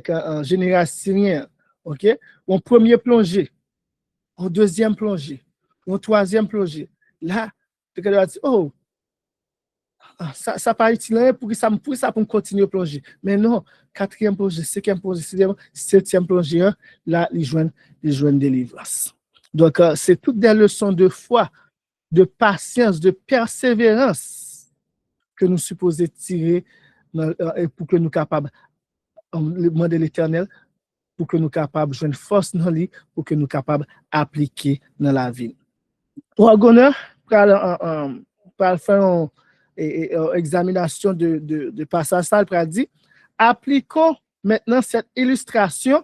un général syrien, OK? En premier plongée, en deuxième plongée, en troisième plongée. Là, tu vas dire, oh, ça pas utile pour ça pour continuer à plonger. Mais non, quatrième plongée, cinquième plongée, septième plongée, là, ils joignent délivrance. Donc, c'est toutes des leçons de foi, de patience, de persévérance que nous supposons tirer pour que nous soyons capables de demander l'Éternel pour que nous soyons capables de jouer une force dans lui, pour que nous soyons capables d'appliquer dans la vie. Ouagonneur, pour faire une examination de passage, ça, il dit, appliquons maintenant cette illustration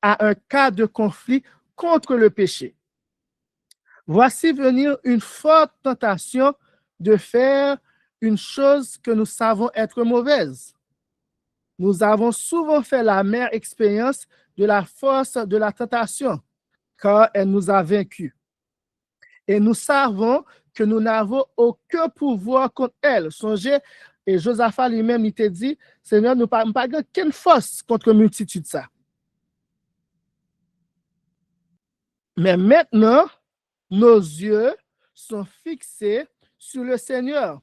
à un cas de conflit contre le péché. Voici venir une forte tentation de faire une chose que nous savons être mauvaise. Nous avons souvent fait la mère expérience de la force de la tentation, car elle nous a vaincus. Et nous savons que nous n'avons aucun pouvoir contre elle. Songez, et Josaphat lui-même, il t'a dit, Seigneur, nous n'avons pas aucune force contre la multitude ça. Mais maintenant, nos yeux sont fixés sur le Seigneur,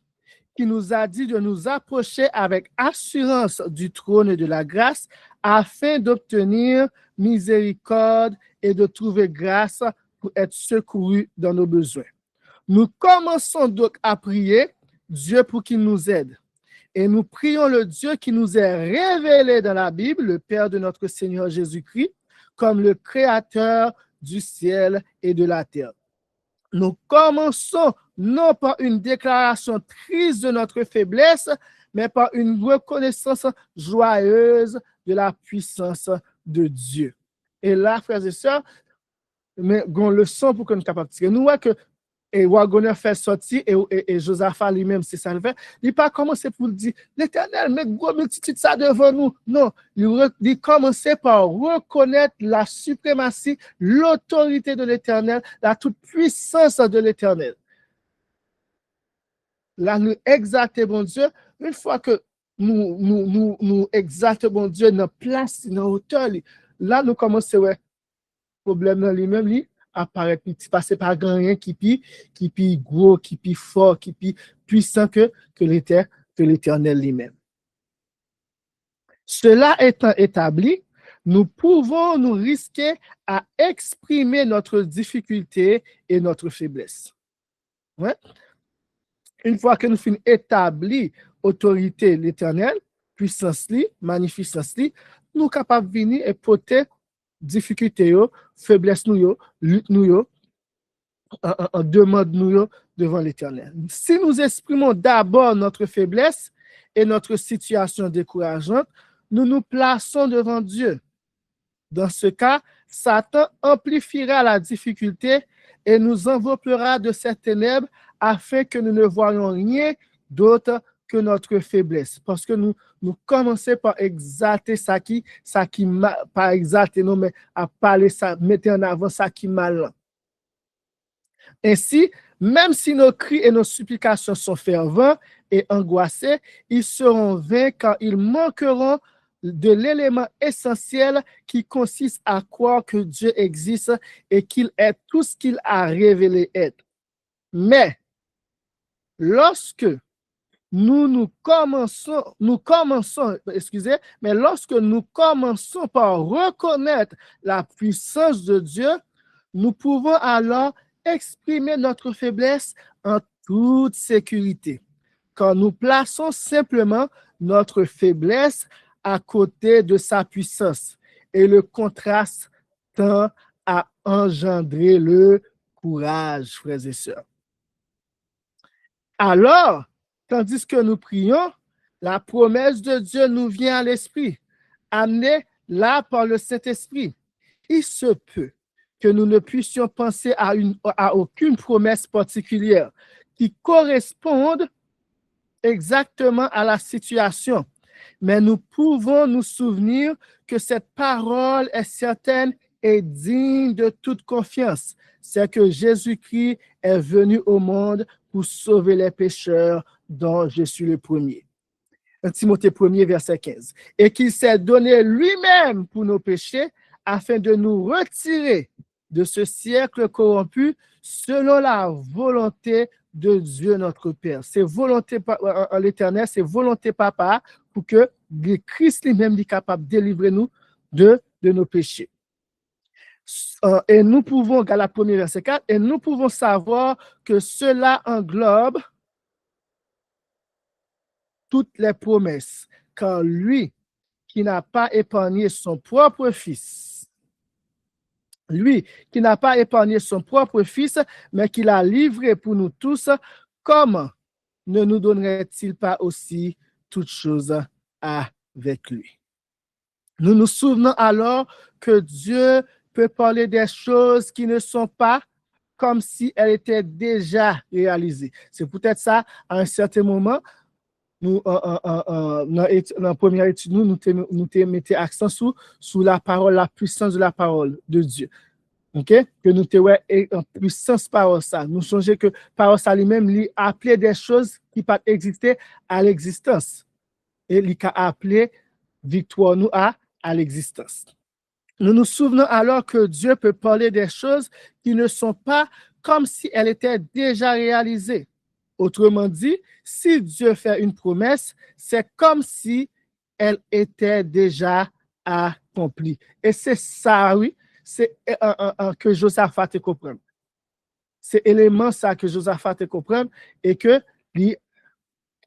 qui nous a dit de nous approcher avec assurance du trône de la grâce afin d'obtenir miséricorde et de trouver grâce pour être secourus dans nos besoins. Nous commençons donc à prier Dieu pour qu'il nous aide. Et nous prions le Dieu qui nous est révélé dans la Bible, le Père de notre Seigneur Jésus-Christ, comme le Créateur du ciel et de la terre. Nous commençons non par une déclaration triste de notre faiblesse, mais par une reconnaissance joyeuse de la puissance de Dieu. Et là, frères et sœurs, mais on le sent pour que nous soyons capables de tirer. Nous voyons que et Wagoner fait sortir et Josaphat lui-même, c'est ça le fait. Il n'a pas commencé pour dire, l'Éternel, met gros multitude ça devant nous. Non, il commençait par reconnaître la suprématie, l'autorité de l'Éternel, la toute-puissance de l'Éternel. Là, nous exaltons bon Dieu. Une fois que nous exaltons bon Dieu dans place, dans hauteur, là, nous commençons, ouais, problème dans lui-même, lui, apparaît petit, parce que pas rien qui pi gros, qui pi fort, qui pi puissant que l'Éternel lui-même. Cela étant établi, nous pouvons nous risquer à exprimer notre difficulté et notre faiblesse. Ouais? Une fois que nous finissons établi autorité l'Éternel, puissance li, magnificence li, nous sommes capables de venir et porter difficulté, faiblesse nous, lutte nous, en demande nous devant l'Éternel. Si nous exprimons d'abord notre faiblesse et notre situation décourageante, nous nous plaçons devant Dieu. Dans ce cas, Satan amplifiera la difficulté et nous enveloppera de ces ténèbres afin que nous ne voyions rien d'autre que notre faiblesse. Parce que nous commençons par exalter ça qui pas exalter, non, mais à parler ça, mettre en avant ça qui mal. Ainsi, même si nos cris et nos supplications sont fervents et angoissés, ils seront vains car ils manqueront de l'élément essentiel qui consiste à croire que Dieu existe et qu'il est tout ce qu'il a révélé être. Mais lorsque lorsque nous commençons par reconnaître la puissance de Dieu, nous pouvons alors exprimer notre faiblesse en toute sécurité, quand nous plaçons simplement notre faiblesse à côté de sa puissance et le contraste tend à engendrer le courage, frères et sœurs. Alors, tandis que nous prions, la promesse de Dieu nous vient à l'esprit, amenée là par le Saint-Esprit. Il se peut que nous ne puissions penser à aucune promesse particulière qui corresponde exactement à la situation, mais nous pouvons nous souvenir que cette parole est certaine et digne de toute confiance. C'est que Jésus-Christ est venu au monde pour sauver les pécheurs, dont je suis le premier. Timothée 1er, verset 15. Et qu'il s'est donné lui-même pour nos péchés, afin de nous retirer de ce siècle corrompu selon la volonté de Dieu notre Père. C'est volonté en l'Éternel, c'est volonté papa pour que Christ lui-même est capable de délivrer nous de nos péchés. Et nous pouvons, Galates 1er, verset 4, et nous pouvons savoir que cela englobe toutes les promesses, car lui qui n'a pas épargné son propre fils, mais qui l'a livré pour nous tous, comment ne nous donnerait-il pas aussi toutes choses avec lui? Nous nous souvenons alors que Dieu peut parler des choses qui ne sont pas comme si elles étaient déjà réalisées. C'est peut-être ça, à un certain moment, nous, dans la première étude, nous mettons accent sur la parole, la puissance de la parole de Dieu. OK? Que nous avons en puissance parole ça. Nous songeons que parole ça lui-même lui appelait des choses qui pas exister à l'existence. Et il a appelé victoire nous à l'existence. Nous nous souvenons alors que Dieu peut parler des choses qui ne sont pas comme si elles étaient déjà réalisées. Autrement dit, si Dieu fait une promesse, c'est comme si elle était déjà accomplie. Et c'est ça, oui, c'est que Josaphat te comprenne. C'est élément ça que Josaphat te comprenne et que lui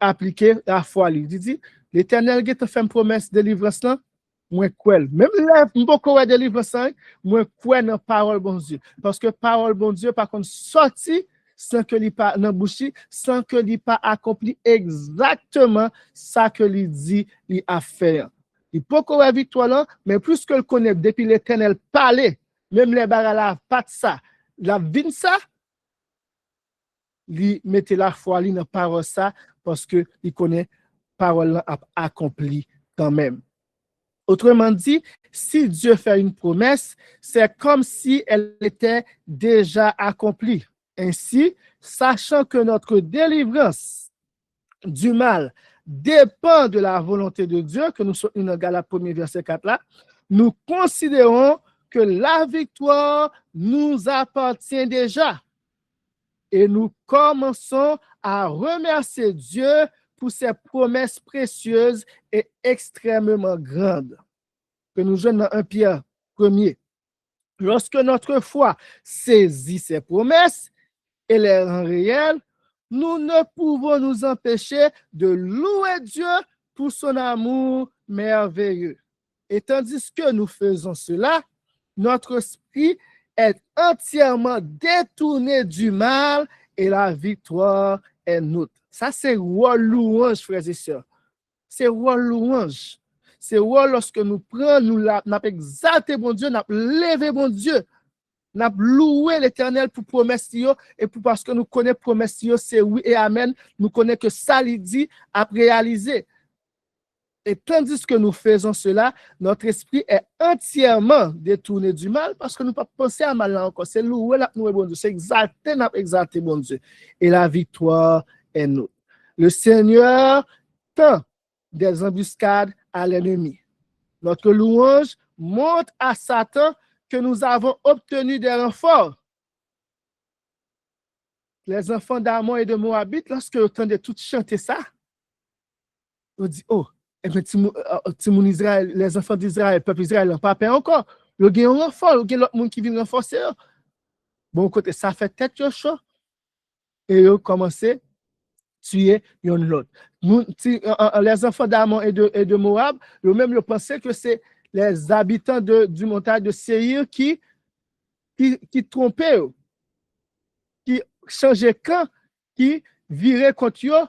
appliquer la foi. Il dit, l'Éternel qui te fait une promesse de délivrance là, moi quoi. Même là, beaucoup de délivrance, moi quoi dans parole bon Dieu. Parce que parole bon Dieu, par contre, sorti sans que l'il pas dans bouche, sans que l'il pas accompli exactement ça que l'il dit, il a fait. Il peut qu'on ait victoire là, mais plus que le connaît depuis l'Éternel parler, même les barres là, pas de ça, la vin ça, il mettait la foi li dans parole ça parce que il connaît parole a accompli quand même. Autrement dit, si Dieu fait une promesse, c'est comme si elle était déjà accomplie. Ainsi, sachant que notre délivrance du mal dépend de la volonté de Dieu, que nous sommes dans Galates 1er verset 4 là, nous considérons que la victoire nous appartient déjà. Et nous commençons à remercier Dieu pour ses promesses précieuses et extrêmement grandes. Que nous jouons dans 1 Pierre 1er. Lorsque notre foi saisit ces promesses et les rend réelles, nous ne pouvons nous empêcher de louer Dieu pour son amour merveilleux. Et tandis que nous faisons cela, notre esprit est entièrement détourné du mal et la victoire est nôtre. Ça, c'est rôle louange, frères et sœurs. C'est rôle louange. C'est rôle lorsque nous prenons, nous avons exalté bon Dieu, nous avons levé bon Dieu. Nous avons loué l'Éternel pour promesse et pour parce que nous connaissons promesse, c'est oui et amen. Nous connaissons que ça, il dit, à réaliser. Et tandis que nous faisons cela, notre esprit est entièrement détourné du mal parce que nous ne pouvons pas penser à mal là encore. C'est louer la louer bon Dieu, c'est exalter bon Dieu. Et la victoire est nôtre. Le Seigneur tend des embuscades à l'ennemi. Notre louange montre à Satan que nous avons obtenu des renforts. Les enfants d'Ammon et de Moabit, lorsque vous entendez tout chanter ça, on dit, oh, et bien, Israël, les enfants d'Israël, le peuple d'Israël n'ont pas peur encore. Il y a un renfort, il y a l'autre monde qui vient renforcer. Bon, côté, ça fait tête chaud. Et ils ont commencé à tuer l'autre. Les enfants d'Ammon et de Moab, eux-mêmes, ils pensaient que c'est les habitants du montagne de Séir qui trompaient, qui changeaient camp, qui viraient contre eux.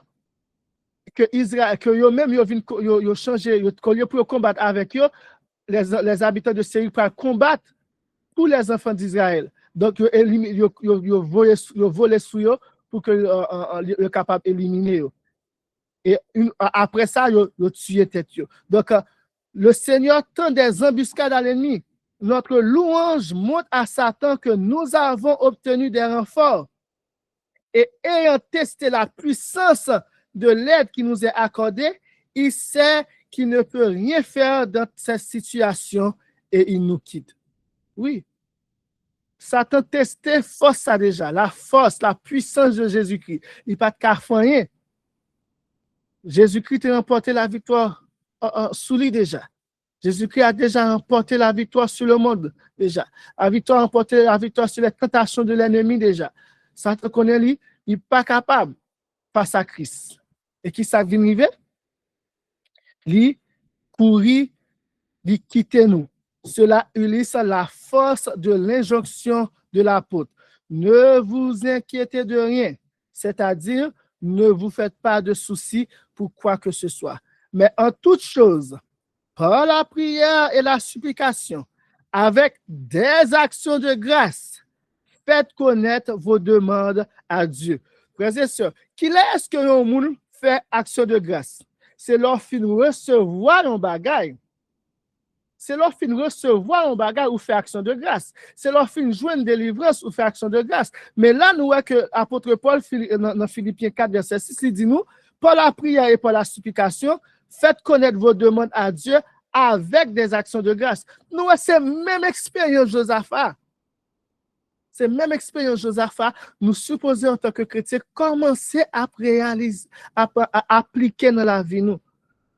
Que Israël, que eux-mêmes, ils changé, pour combattre avec eux, les habitants de Séir pour combattre tous les enfants d'Israël. Donc, ils volé sur eux pour que le capable d'éliminer eux. Et après ça, ils tué tête. Donc, le Seigneur tend des embuscades à l'ennemi. Notre louange montre à Satan que nous avons obtenu des renforts. Et ayant testé la puissance de l'aide qui nous est accordée, il sait qu'il ne peut rien faire dans cette situation et il nous quitte. Oui. Satan testait force ça déjà, la force, la puissance de Jésus-Christ. Il n'y a pas de cas rien. Jésus-Christ a remporté la victoire sous lui déjà. Jésus-Christ a déjà remporté la victoire sur le monde déjà. Remporté la victoire sur les tentations de l'ennemi déjà. Satan connaît lui, il n'est pas capable face à Christ. Et qui ça vient arriver? Lui courir, lui quitter nous. Cela illustre la force de l'injonction de l'apôtre. Ne vous inquiétez de rien, c'est-à-dire ne vous faites pas de soucis pour quoi que ce soit. Mais en toute chose, par la prière et la supplication, avec des actions de grâce, faites connaître vos demandes à Dieu. Frères et sœurs, qui est-ce que le monde fait action de grâce? C'est leur fin recevoir un bagage. C'est leur fin recevoir un bagage ou faire action de grâce. C'est leur fin jouer une délivrance ou faire action de grâce. Mais là, nous voyons que l'apôtre Paul, dans Philippiens 4, verset 6, il dit nous, par la prière et par la supplication, faites connaître vos demandes à Dieu avec des actions de grâce. Nous, c'est la même expérience Josaphat. C'est la même expérience Josaphat. Nous supposons en tant que chrétiens commencer à réaliser, à appliquer dans la vie nous.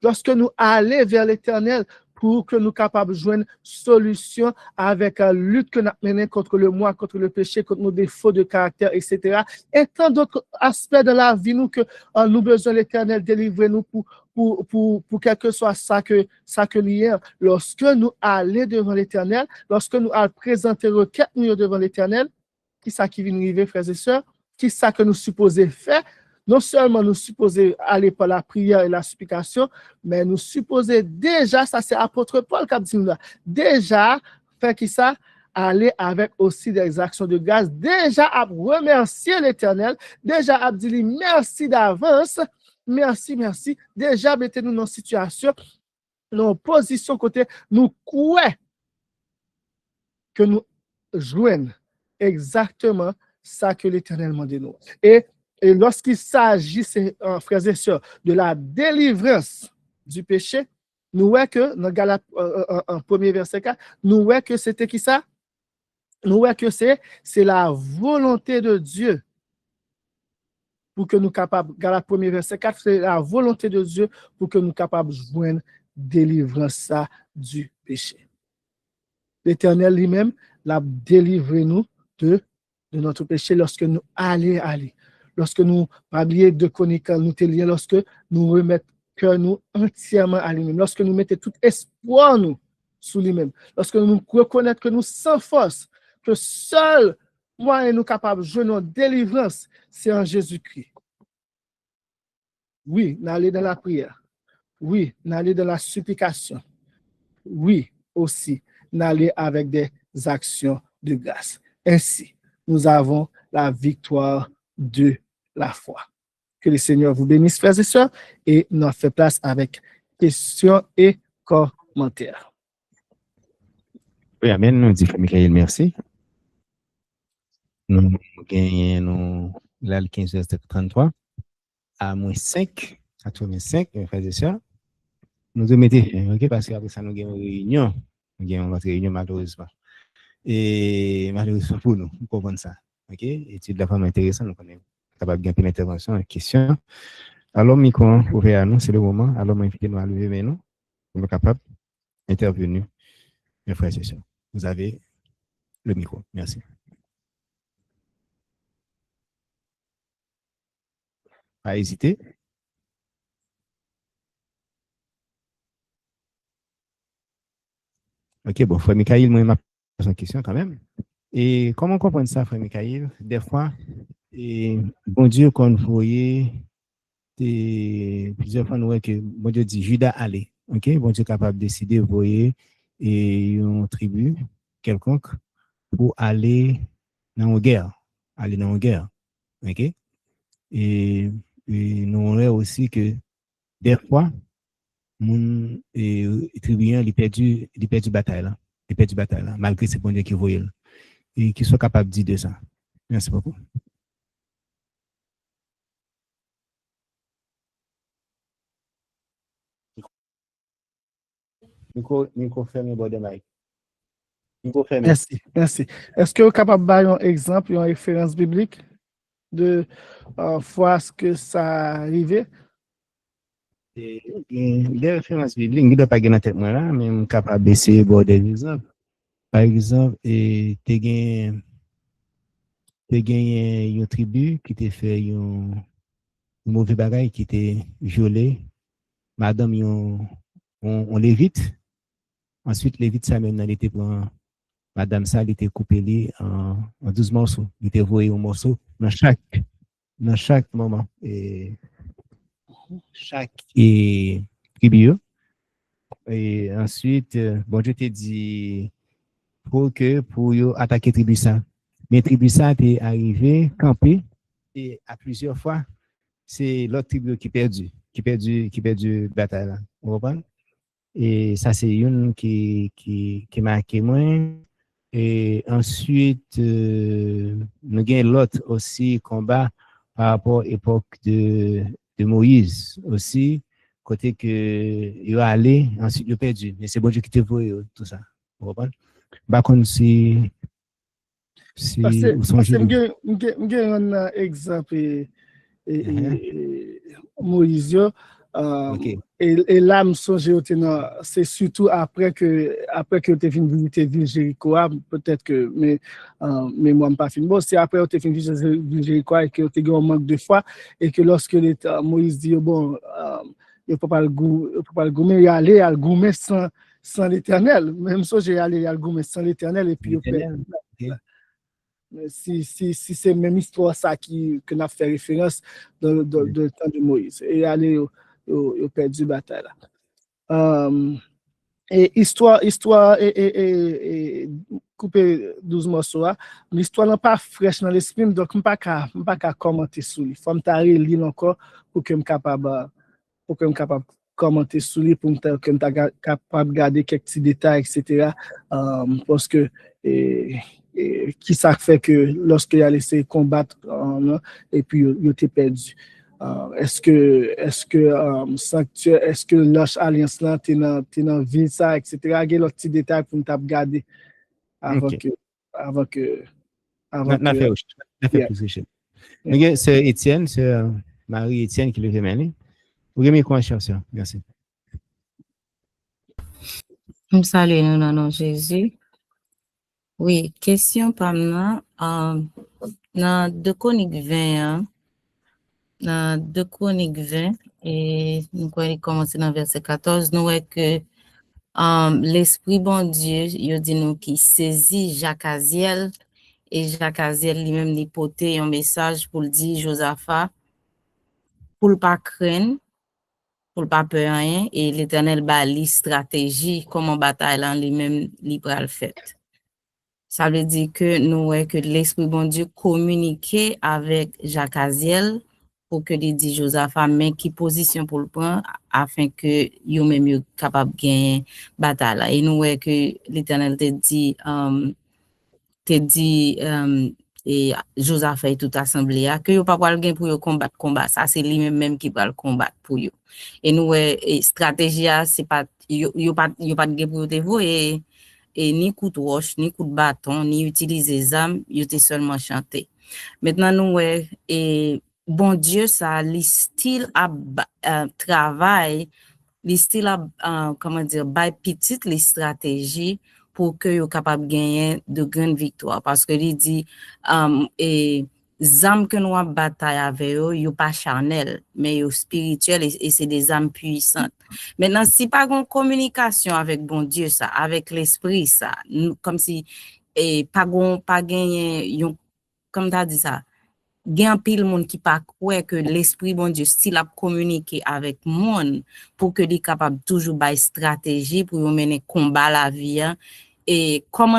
Lorsque nous allons vers l'Éternel pour que nous capables de joindre solution avec la lutte que nous menons contre le moi, contre le péché, contre nos défauts de caractère, etc. Et tant d'autres aspects de la vie, nous, que nous besoin de l'Éternel délivrer nous pour quel que soit ça que l'hier. Lorsque nous allons devant l'Éternel, lorsque nous allons présenter requête nous devant l'Éternel, qui ça qui vient nous arriver, frères et sœurs, qui ça que nous supposons faire, non seulement nous supposons aller par la prière et la supplication, mais nous supposons déjà, ça c'est apôtre Paul qui a dit nous là, déjà faire qui ça, aller avec aussi des actions de grâce, déjà à remercier l'Éternel, déjà à dire merci d'avance, merci, déjà mettez-nous dans une situation, dans une position côté, nous croyons que nous joignons exactement ça que l'Éternel m'a dit nous. Et lorsqu'il s'agit, frères et sœurs, de la délivrance du péché, nous voyons que, dans Galates, en premier verset 4, nous voyons que c'était qui ça? Nous voyons que c'est la volonté de Dieu pour que nous capables, Galates 1er verset 4, c'est la volonté de Dieu pour que nous capables de joindre délivrance du péché. L'Éternel lui-même l'a délivré nous de notre péché lorsque nous allons. Lorsque nous parlions de chronique, nous te lions, lorsque nous remettons cœur nous entièrement à lui-même, lorsque nous mettons tout espoir nous sous lui-même, lorsque nous reconnaissons que nous sans force, que seul moi et nous capables de jouer notre délivrance, c'est en Jésus-Christ. Oui, n'aller dans la prière. Oui, n'aller dans la supplication. Oui, aussi, n'aller avec des actions de grâce. Ainsi, nous avons la victoire de la foi. Que le Seigneur vous bénisse, frères et sœurs, et nous fait place avec questions et commentaires. Oui, amen. Nous disons, Michael, merci. Nous gagnons là le 15h33 à moins 5, 85, frères et sœurs. Nous devons mettre, ok, parce qu'après ça, nous avons une réunion. Nous avons notre réunion, malheureusement. Et malheureusement pour nous, nous comprenons ça. Ok, étude de la femme intéressante, nous connaissons capable de gagner une intervention, une question. Alors, micro, ouvert à nous, c'est le moment. Alors, invitez-nous à lever maintenant. Nous sommes capables d'intervenir. Mes frères et sœurs, vous avez le micro. Merci. Pas hésiter. Ok, bon, frère Michael, moi, ma posé une question quand même. Et comment comprendre ça, frère Michael? Des fois, et bon Dieu, quand vous voyez, plusieurs fois, nous voyons que bon Dieu dit Judas allez. Ok, bon Dieu est capable de décider, vous voyez, et une tribu quelconque pour aller dans une guerre. Aller dans une guerre. Ok? Et nous voyons aussi que des fois, mon tribunal il perdu bataille là, malgré ce bon Dieu qui voyait et qui soit capable de dire de ça. Merci beaucoup. Micro fermé bord de mic. Micro fermé. Merci. Est-ce que vous êtes capable de donner un exemple, une référence biblique de fois ce que ça arrivait? Des références bibliques, je ne peux pas gagner tête moi là, mais je suis capable de baisser bord des exemples. Par exemple, tu as une tribu qui t'a fait une mauvais bagaille, qui t'a violé. Madame, on l'évite. Ensuite, l'évite, ça maintenant, elle était pour madame, ça, elle était coupée en 12 morceaux. Il était voué un morceau dans chaque moment. Et chaque tribu. Et ensuite, bon, je t'ai dit, pour attaquer tribu ça. Mais tribu ça est arrivé, campé, et à plusieurs fois, c'est l'autre tribu qui perdu bataille là. Vous comprenez? Et ça, c'est une qui marqué moins. Et ensuite, nous avons l'autre aussi combat par rapport à l'époque de Moïse aussi, côté que il a allé, ensuite il a perdu. Mais c'est bon Dieu qui te voit tout ça. Vous comprenez? Par contre, si vous songez. Je un exemple. Moïse, Ok. Et là, c'est surtout après que tu fin visiter ville Jéricho, peut-être que, mais moi, je pas fini. Bon, c'est après que tu fin visiter ville Jéricho et que tu as un manque de foi et que lorsque Moïse dit, bon, il ne peut pas le goumer, il allait à le goumer sans l'Éternel. Même ça, j'ai allé à le goumer sans l'Éternel et puis il perd. Ok. Si c'est même histoire ça que n'a fait référence dans le temps de Moïse. Et aller au perdu bataille là. Et histoire et couper 12 morceaux là. L'histoire n'est pas fraîche dans l'esprit, donc je ne peux pas commenter sur lui. Il faut me lire encore pour que je sois capable de commenter sur lui, pour que je sois capable de garder quelques petits détails, etc. Parce que qui ça fait que lorsqu'il a laissé combattre et puis il était perdu. Est-ce que sanctuaire, est-ce que l'Arche Alliance là, t'es dans ville ça, etc. Il y a d'autres petits détails pour nous garder avant Ok. que, avant que, On a fait yeah. plus de choses. Yeah. Ok, c'est Étienne, c'est Marie-Étienne qui le fait mener. Vous avez quoi, cher sœur? Merci. Je salue nous dans le nom de Jésus. Oui, question par moi. Dans 2 Chroniques 20, dans 2 Chroniques 20, et nous allons commencer dans verset 14, nous voyons que l'Esprit bon Dieu, il dit nous qui saisit Jacques Aziel, et Jacques Aziel lui-même lui porté un message pour le dire Josaphat, pour le pas craindre, pour le pas peur rien, et l'Éternel ba li stratégie comment bataille là lui-même li pral fait. Ça veut dire que nous voyons que l'Esprit bon Dieu communiquait avec Jacques Aziel pour que les dit Josaphat mais qui position pour le prendre afin que yo même yo capable gagner bataille là. Et nous voyons que l'Éternel te dit et Josaphat et toute assemblée que yo pas pral gagner pour yo combat ça c'est lui même qui va le combattre pour yo. Et nous et stratégie c'est pas yo pas gagner pour te voir et ni coup de roche, ni coup de bâton, ni utiliser les armes, il était seulement chanté. Maintenant, nous, et bon Dieu, ça, les styles à travail, les styles à, comment dire, by petite, les stratégies pour que vous capable de gagner de grandes victoires. Parce que il dit, et âmes que nous avons bataille avec eux, ils sont pas charnels, mais ils sont spirituels et c'est des âmes puissantes. Maintenant, si pas une communication avec bon Dieu, ça, avec l'esprit, ça, comme si, et pas gagner, comme tu as dit ça, gen pile monde qui pas croire que l'esprit bon Dieu style a communiquer avec monde pour que li capable toujours bay stratégie pour mener combat la vie hein. Et comment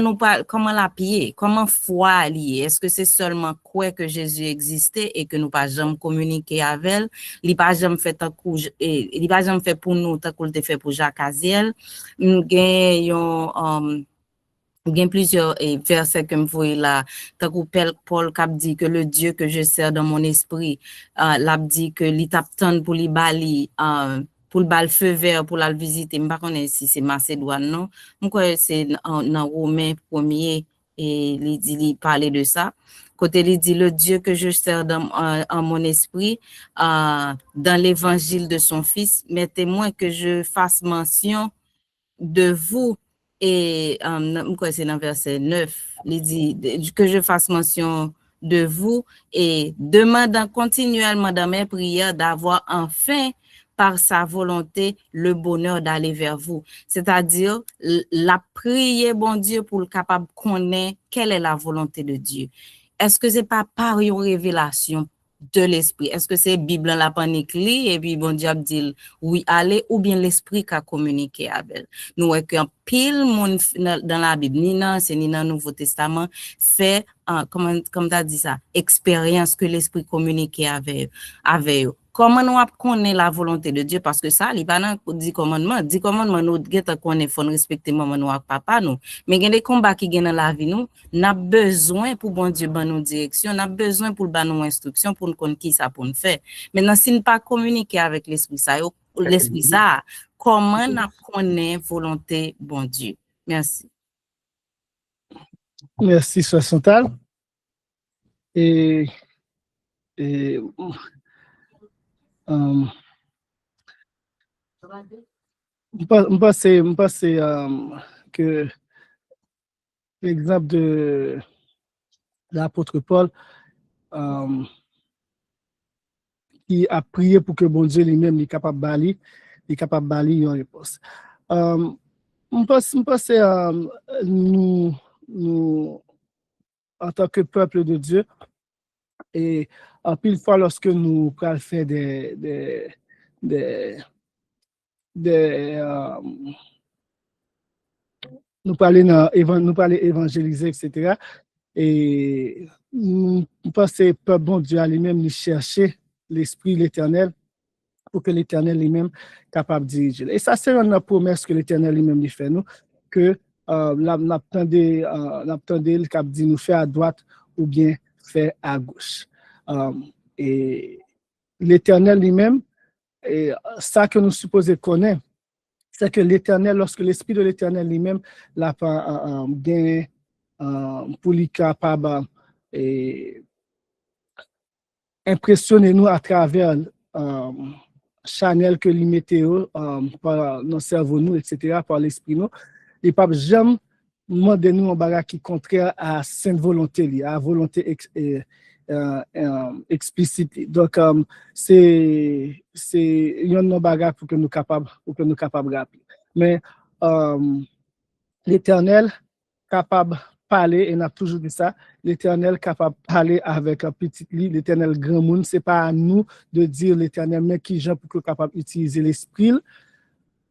la piller, comment foi lié, est-ce que c'est seulement croire que Jésus existait et que nous pas jamais communiquer avec elle, li pas jamais fait tant coup et li pas jamais fait pour nous tant qu'il te fait pour Jacques Aziel, nous gen il y a plusieurs versets que vous voyez là. Tant que Paul cap dit que le Dieu que je sers dans mon esprit, l'a dit que l'étape tente pour li bali, pour le bal feu vert pour la visiter. Je ne sais pas si c'est Macédoine, non. Donc, c'est dans Romains 1er et il parlait de ça. Côté il dit le Dieu que je sers en mon esprit, dans l'évangile de son fils, mettez-moi que je fasse mention de vous. Et c'est dans verset 9, il dit que je fasse mention de vous et demandant continuellement dans mes prières d'avoir enfin par sa volonté le bonheur d'aller vers vous. C'est-à-dire la prière bon Dieu pour le capable connaître quelle est la volonté de Dieu. Est-ce que c'est pas par une révélation de l'esprit? Est-ce que c'est Bible la panique et puis bon Dieu dit oui allez ou bien l'esprit qui a communiqué avec elle? Nous voyons qu'un pile monde dans la Bible, ni dans le Nouveau Testament, fait, comme tu as dit ça, expérience que l'esprit communiquait avec eux. Comment nous connaît la volonté de Dieu? Parce que ça, il n'y a pas de 10 commandements. 10 commandements, nous faut respecter maman nous papa nous. Mais il y a des combats qui sont dans la vie nous, n'a besoin pour bon Dieu ban nous direction, n'a besoin pour ban nous instruction pour nous connaître qui ça pour nous faire. Maintenant si nous pas communiquer avec l'esprit ça, comment nous connaît volonté bon Dieu? Merci. Merci, Sœur Chantal. Et Je pense que l'exemple de l'apôtre Paul qui a prié pour que bon Dieu lui-même est capable de bali une réponse. Je pense nous, en tant que peuple de Dieu, et en pile fois lorsque nous allons faire nous parler évangéliser, etc. Et nous pensons que bon Dieu a lui-même nous chercher l'Esprit, l'Éternel, pour que l'Éternel lui-même capable de diriger. Et ça, c'est une promesse que l'Éternel lui-même lui fait nous, que l'attendait le cap dit nous faire à droite ou bien faire à gauche. Et l'Éternel lui-même, et ça que nous supposons connaître, c'est que l'Éternel, lorsque l'Esprit de l'Éternel lui-même l'a pas bien pour lui capable impressionner nous à travers Chanel que lui mettait par nos cerveaux nous, etc., par l'esprit nous, et pas jamais demander nous un bagage qui est contraire à sainte volonté, à volonté explicite. Donc, c'est un bagage pour que nous capables de rappeler. Mais l'Éternel capable parler, et on a toujours dit ça, l'Éternel capable de parler avec un petit lit, l'Éternel grand monde, c'est pas à nous de dire l'Éternel, mais qui gens pour que capable d'utiliser l'esprit,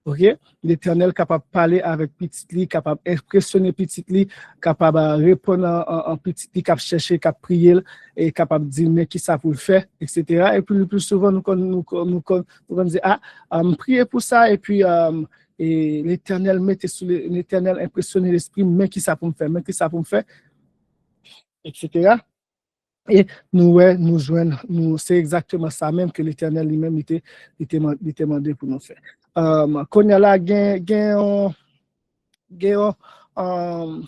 ok? L'Éternel capable de parler avec petit lit, capable d'impressionner petit lit, capable de répondre en petit lit, capable de chercher, capable de prier, et capable de dire, mais qui ça pour le faire, etc. Et puis le plus souvent, nous disons, priez pour ça, et puis, et l'Éternel mettait sous l'Éternel impressionner l'esprit, mais qui ça pour me faire, etc. Et nous joignons, c'est exactement ça même que l'Éternel lui-même était demandé pour nous faire. Quand il y a là,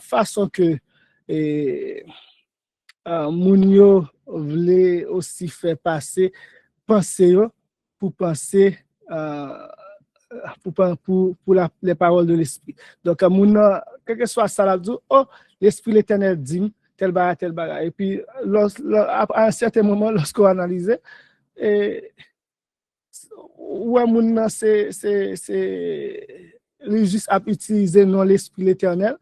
façon que moun yo voulait aussi faire passer penser pour penser pour les paroles de l'esprit. Donc, quel que soit ça, là, oh, l'esprit l'Éternel dit, tel bagage. Et puis, à un certain moment, lorsqu'on analyse, ouais, c'est juste à utiliser non l'esprit l'Éternel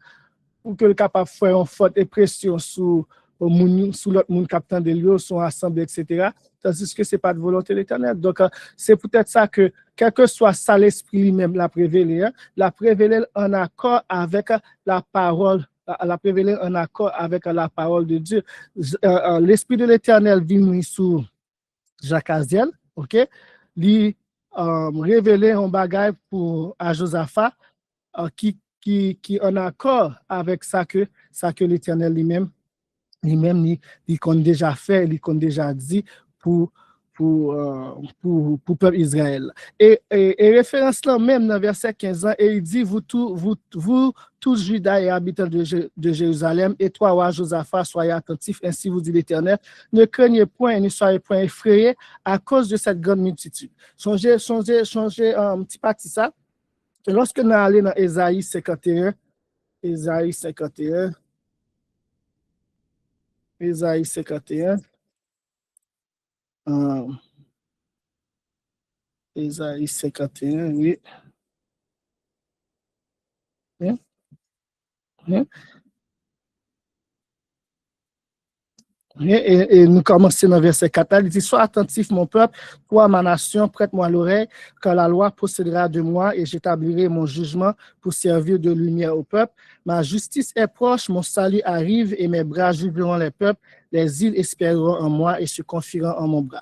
pour que le capable faire une forte pression sur l'autre monde captant de lui, son assemblée, etc. Tandis que ce n'est pas de volonté de l'Éternel. Donc, c'est peut-être ça que, quel que soit ça, l'esprit lui-même l'a révélé en accord avec la parole, en accord avec la parole de Dieu. L'esprit de l'Éternel vient sur Jacques Aziel, ok? Lui révélé un bagage à Josaphat qui en accord avec ça que l'Éternel lui-même il qu'on déjà fait, il qu'on déjà dit pour peuple Israël. Et référence là même dans verset 15 ans, et il dit, vous tous Judas et habitants de Jérusalem, et toi, roi Josaphat, soyez attentifs, ainsi vous dit l'Éternel, ne craignez point et ne soyez point effrayés à cause de cette grande multitude. Changez un petit parti ça. Lorsque nous allons dans Ésaïe 51, Ésaïe 51, Ésaïe 51, oui. Bien. Et nous commençons dans verset 4. Il dit, sois attentif, mon peuple, toi, ma nation, prête-moi l'oreille, car la loi procédera de moi et j'établirai mon jugement pour servir de lumière au peuple. Ma justice est proche, mon salut arrive et mes bras jugeront les peuples. Les îles espéreront en moi et se confieront en mon bras.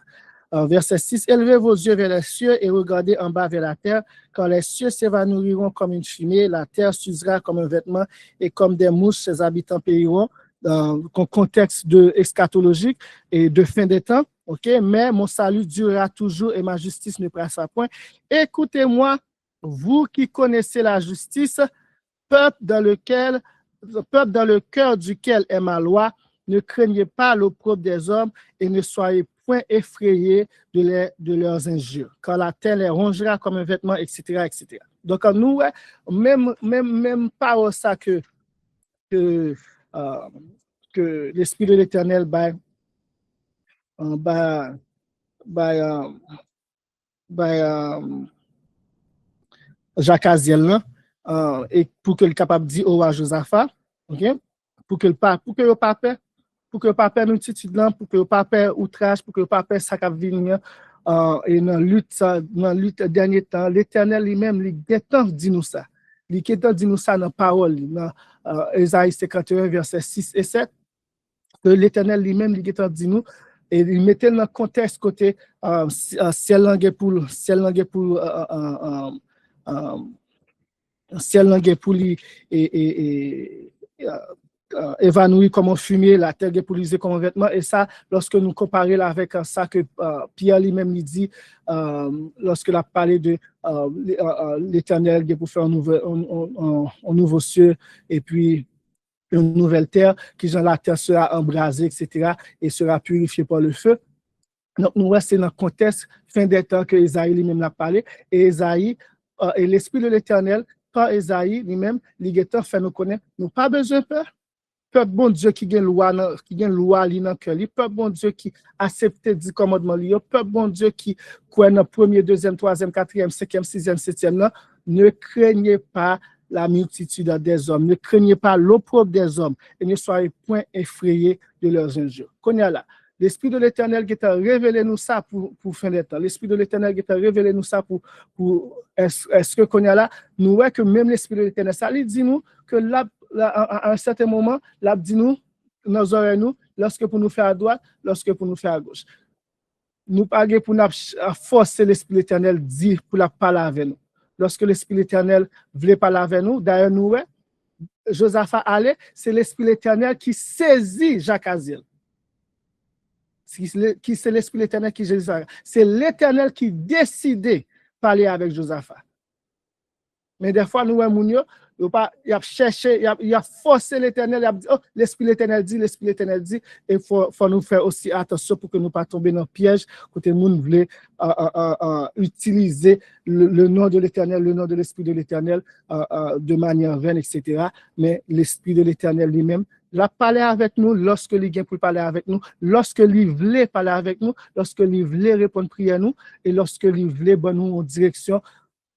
Verset 6, élevez vos yeux vers les cieux et regardez en bas vers la terre, car les cieux s'évanouiront comme une fumée, la terre s'usera comme un vêtement et comme des mouches, ses habitants périront. Dans un contexte eschatologique et de fin des temps, ok, mais mon salut durera toujours et ma justice ne passera point. Écoutez-moi, vous qui connaissez la justice, peuple dans le cœur duquel est ma loi, ne craignez pas l'opprobre des hommes et ne soyez point effrayés de leurs injures, car la terre les rongera comme un vêtement, etc., etc. Donc, nous, même par ça que l'Esprit de l'Éternel Jacques Aziel, et pour que le capable dire au roi Josaphat, ok, pour que le pas peur, pour que le pas peur multitude là, pour que le pas peur outrage, pour que le pas peur ça qui venir et dans lutte dernier temps, l'Éternel lui-même lui guettant dit nous ça. Il guettant dit nous ça dans parole dans Ésaïe 51 verset 6 et 7 que l'Éternel lui-même lui guettant dit nous et il mettait dans le contexte côté ciel langue pour ciel langue pour lui et évanoui comme un fumier, la terre pour lui comme un vêtement. Et ça, lorsque nous comparons avec ça que Pierre lui-même lui dit, lorsque il a parlé de l'Éternel pour faire un nouveau ciel et puis une nouvelle terre, qui genre la terre sera embrasée, etc., et sera purifiée par le feu. Donc, nous restons dans le contexte fin des temps que Esaïe lui-même l'a parlé, et Esaïe, et l'Esprit de l'Éternel, par Esaïe lui-même, l'Iguetan fait nous connaître, nous pas besoin de peur. Peuple bon Dieu qui gagne loi dans le cœur, peuple bon Dieu qui accepte du commandement, peuple bon Dier qui croit dans premier, deuxième, troisième, quatrième, cinquième, sixième, septième, ne craignez pas la multitude des hommes, ne craignez pas l'opprobre des hommes et ne soyez point effrayés de leurs injures. Konya là, l'Esprit de l'Éternel qui t'a révélé nous ça pour fin des temps. L'Esprit de l'Éternel qui t'a révélé nous ça pour est-ce que Konya là, nous voyons que même l'Esprit de l'Éternel, ça lui dit nous que là, à un certain moment, l'a dit nous, nos oreilles nous, lorsque pour nous faire à droite, lorsque pour nous faire à gauche. Nous pas pour nous forcer l'Esprit de l'Éternel dire pour la parler avec nous. Lorsque l'Esprit de l'Éternel voulait parler avec nous, d'ailleurs nous, Josaphat allait, c'est l'Esprit de l'Éternel qui saisit Jacques Aziel. C'est l'Esprit de l'Éternel qui saisit. C'est l'Éternel qui décidait de parler avec Josaphat. Mais des fois, nous, il a cherché, il a forcé l'Éternel, il a dit, oh, l'Esprit de l'Éternel dit, et il faut nous faire aussi attention pour que nous ne pas tomber dans le piège, côté nous voulons utiliser le nom de l'Éternel, le nom de l'Esprit de l'Éternel de manière vaine, etc. Mais l'Esprit de l'Éternel lui-même, il a parlé avec nous lorsque il vient pour parler avec nous, lorsque il voulait parler avec nous, lorsque il voulait répondre prière à nous, et lorsque il voulait bonne nous en direction.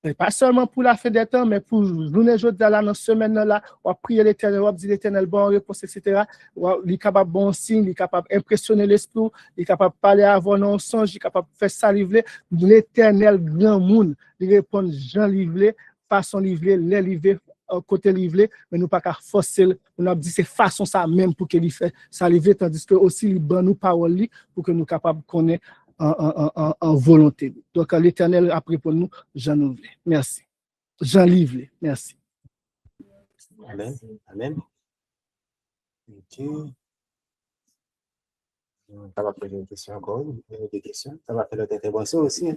Et pas seulement pour la fin des temps, mais pour journée journée là, dans semaine là, on va prier l'Éternel, on va dire l'Éternel bon réponse, etc. Il est capable de bon signe, il est capable d'impressionner l'esprit, il est capable de parler avant un songe, il est capable de faire ça livrer. L'Éternel grand monde, il répond Jean livré, façon livrée, les livrés, côté livré, mais nous pas qu'à forcer, on a dit c'est façon ça même pour qu'il fait ça livré, tandis que aussi il bon nous parole pour que nous capables de connaître en volonté. Donc, l'Éternel a pris pour nous, Jean Nouvelé. Merci. Jean Livlé. Merci. Amen. Amen. Ok. Ça va poser une question encore, des questions. Ça va faire notre intervention aussi.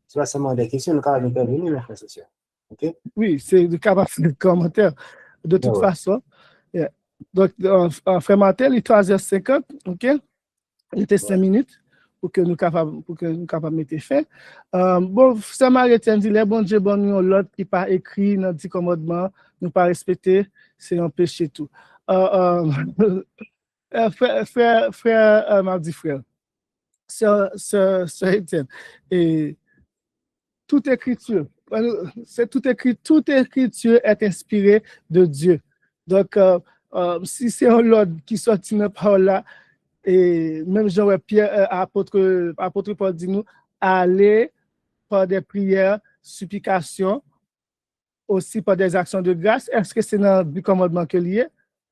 Tu vas seulement des questions, nous allons intervenir, mes frères et sœurs. Ok? Oui, c'est de capable de faire des commentaires. De toute façon. Yeah. Donc, frère Martel, il est 3h50, ok? Il était 5 minutes. Pour que nous capables de mettre fin. Bon, ça m'a dit, les bon Dieu, bon nous, l'autre qui pas écrit dans 10 commandements, nous pas respecter, c'est un péché tout. Frère, m'a dit frère, sœur Étienne, et toute écriture, toute écriture est inspirée de Dieu. Donc, si c'est un l'autre qui sortit dans parole là, et même Jean-Pierre, apôtre Paul dit nous, aller par des prières, supplications, aussi par des actions de grâce. Est-ce que c'est dans le commandement que lié?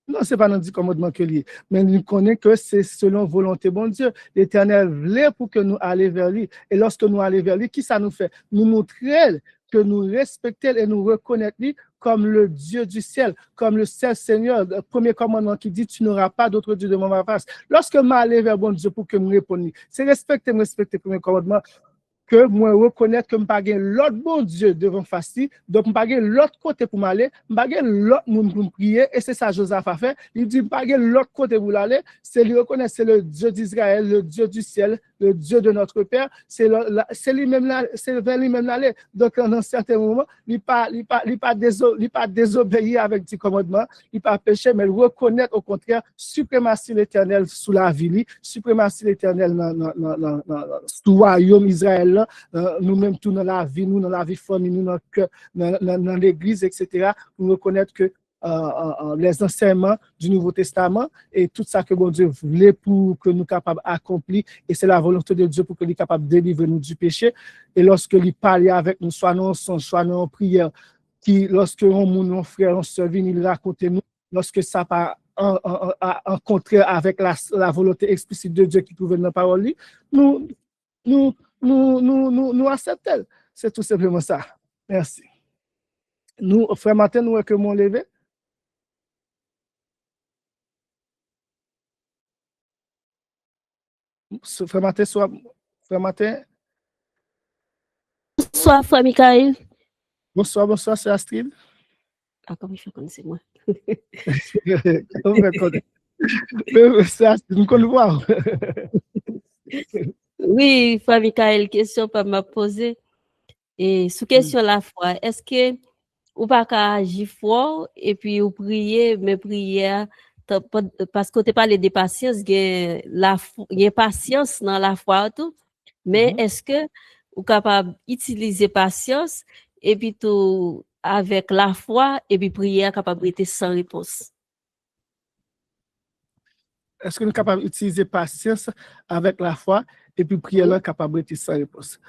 Non, ce n'est pas dans le commandement que lié. Mais nous connaissons que c'est selon volonté bon Dieu. L'Éternel voulait pour que nous allions vers lui. Et lorsque nous allons vers lui, qui ça nous fait? Nous montrer que nous respectons et nous reconnaissons lui comme le Dieu du ciel, comme le seul Seigneur, le premier commandement qui dit, tu n'auras pas d'autre Dieu devant ma face. Lorsque je m'allais vers bon Dieu pour que nous répondions, c'est respecter le premier commandement. que moi reconnaître que je pas l'autre bon Dieu devant face, donc je pas l'autre côté pour m'aller, je pas l'autre monde pour me prier, et c'est ça Josaph a fait. Il dit pas l'autre côté pour aller, c'est lui reconnaître c'est le Dieu d'Israël, le Dieu du ciel, le Dieu de notre Père, c'est lui-même là, c'est vers lui-même l'aller. Donc dans un certain moment, il pas désobéir avec du commandement, il pas péché, mais reconnaître au contraire suprématie l'Éternel sous la vie, suprématie l'Éternel dans sous le royaume Israël, nous-mêmes tout dans la vie, nous dans la vie famille, nous dans l'église, etc. Nous reconnaître que les enseignements du Nouveau Testament et tout ça que bon Dieu voulait pour que nous capables d'accomplir, et c'est la volonté de Dieu pour que nous capables de délivrer nous du péché. Et lorsque il parlait avec nous, soit nous soit nous en prière, qui lorsque nos frères, nos sœurs viennent, il raconte nous, lorsque ça pas en contraire avec la volonté explicite de Dieu qui trouve dans la parole, nous acceptons. C'est tout simplement ça. Merci. Nous, frère Martin, nous que mon levé. Frère Martin, frère Martin. Bonsoir, frère Michael. Bonsoir, c'est Astrid. Ah, comment je connais moi? C'est Astrid, nous connaissons voir. Oui, frère Michael, question pas m'a posée. Et sous question la foi, est-ce que ou pas qu'à agir fort et puis ou prier, mais prière parce que tu parles de patience, il y a patience dans la foi tout, mais est-ce que ou capable d'utiliser patience et puis tout avec la foi et puis prière capable d'être sans réponse? Est-ce que nous sommes capables d'utiliser patience avec la foi et puis prière capable d'être sans réponse?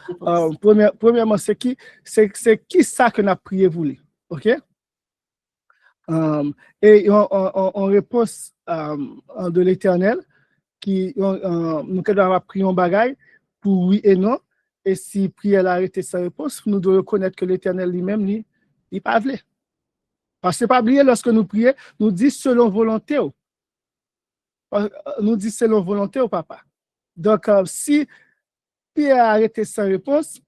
Premièrement, c'est qui ça que nous avons prié vous? OK? Et en réponse de l'Éternel, nous devons prier un bagage pour oui et non. Et si prière a arrêté sa réponse, nous devons reconnaître que l'Éternel lui-même, il n'est pas vrai. Parce que pas oublier, lorsque nous prions, nous disons selon volonté. Nous disons selon volonté au papa. Donc, si prière a arrêté sa réponse,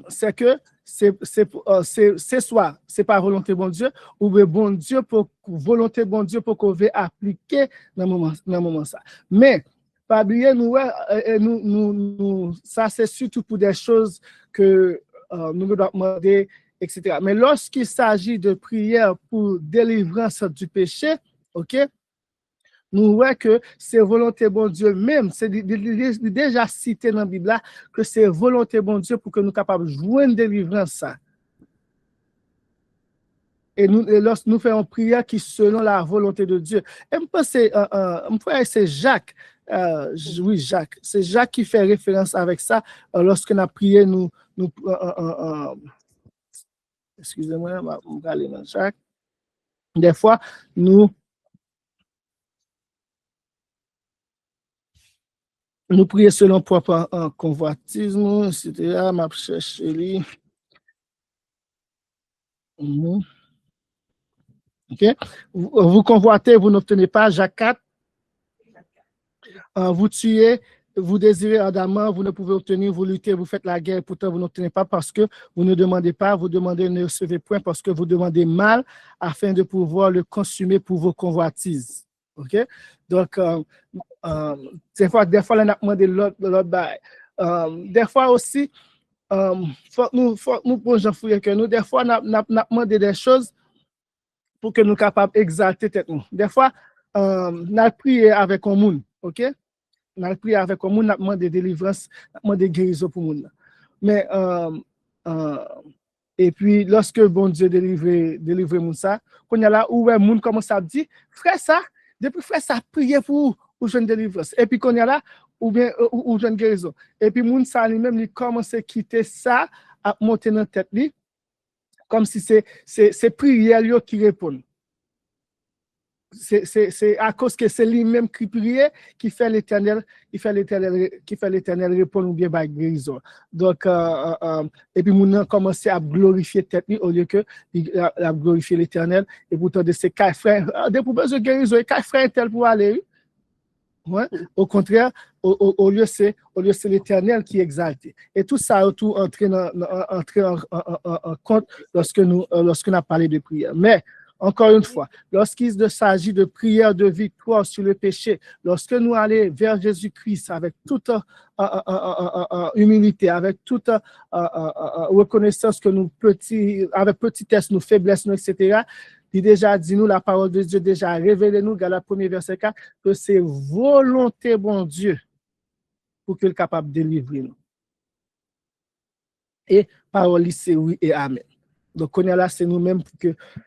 c'est que c'est soit c'est pas volonté bon Dieu ou bon Dieu pour volonté bon Dieu pour qu'on veut appliquer dans moment ça. Mais pas oublier nous ça c'est surtout pour des choses que nous devons demander, etc. Mais lorsqu'il s'agit de prière pour délivrance du péché, ok, nous voyons que c'est volonté bon Dieu même, c'est déjà cité dans la Bible là, que c'est volonté bon Dieu pour que nous soyons capables de jouer une délivrance ça. Et lorsque nous faisons une prière qui selon la volonté de Dieu. Et je pense que c'est Jacques, oui Jacques, c'est Jacques qui fait référence avec ça lorsque nous avons prié, excusez-moi, on va aller dans Jacques. Des fois, nous prions selon propre convoitisme, etc. Ma chercher. OK? Vous convoitez, vous n'obtenez pas. Jacques 4. Vous tuez, vous désirez ardemment, vous ne pouvez obtenir, vous luttez, vous faites la guerre, pourtant vous n'obtenez pas parce que vous ne demandez pas, vous demandez, ne recevez point parce que vous demandez mal afin de pouvoir le consumer pour vos convoitises. OK? Donc, des fois, on a demandé l'autre bail. Des fois aussi, faut nous pour Jean fouiller que nous, des fois, on a demandé des choses pour que nous soyons capables d'exalter tête nous. Des fois, on a prié avec un monde, OK? On a prié avec un monde, on a demandé délivrance, on a demandé guérison pour le monde. Mais, et puis, lorsque bon Dieu délivre moun ça, quand il y a là où le monde commence à dire, frère ça, depuis frère ça, priez pour jeune délivrance. Et puis, quand il y a là, ou bien, ou jeune guérison. Et puis, moun ça lui-même, il commence à quitter ça, à monter dans la tête, comme si c'est prière qui répond. C'est à cause que c'est lui-même qui prie qui fait l'Éternel répondre ou bien par guérison. Donc et puis nous commencer à glorifier tête au lieu que à glorifier l'Éternel, et pourtant de ces quatre frères de pour besoin de guérison et quatre frères tel pour aller Ouais. Au contraire, au lieu c'est l'Éternel qui est exalté. Et tout ça tout entrer en compte lorsqu'on a parlé de prière. Mais encore une fois, lorsqu'il s'agit de prière de victoire sur le péché, lorsque nous allons vers Jésus-Christ avec toute humilité, avec toute reconnaissance que nous avec petitesse, nos faiblesses, etc., il déjà dit nous, la parole de Dieu déjà révélé nous, Galates 1er verset 4, que c'est volonté bon Dieu pour qu'il soit capable de délivrer nous. Et parole, c'est oui et amen. Donc, on est là, c'est nous-mêmes,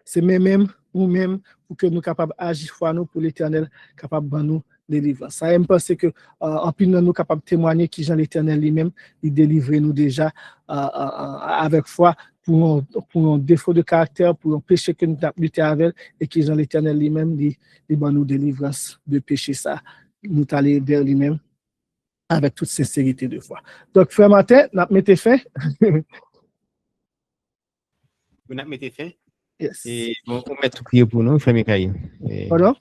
c'est nous-mêmes pour que nous soyons capables d'agir foi nous pour l'Éternel, capable de nous délivrer. Ça aime penser que, en plus, nous sommes capables de témoigner qui Jean l'Éternel lui-même, il délivre nous déjà avec foi pour un défaut de caractère, pour un péché que nous avons lutté avec, et qui Jean l'Éternel lui-même, il nous délivrance de péché ça. Nous allons vers lui-même avec toute sincérité de foi. Donc, frère Martin, nous mettons fin. Vous n'avez mis fin. Yes. Et on met tout prier pour nous, frère Michael. Pardon?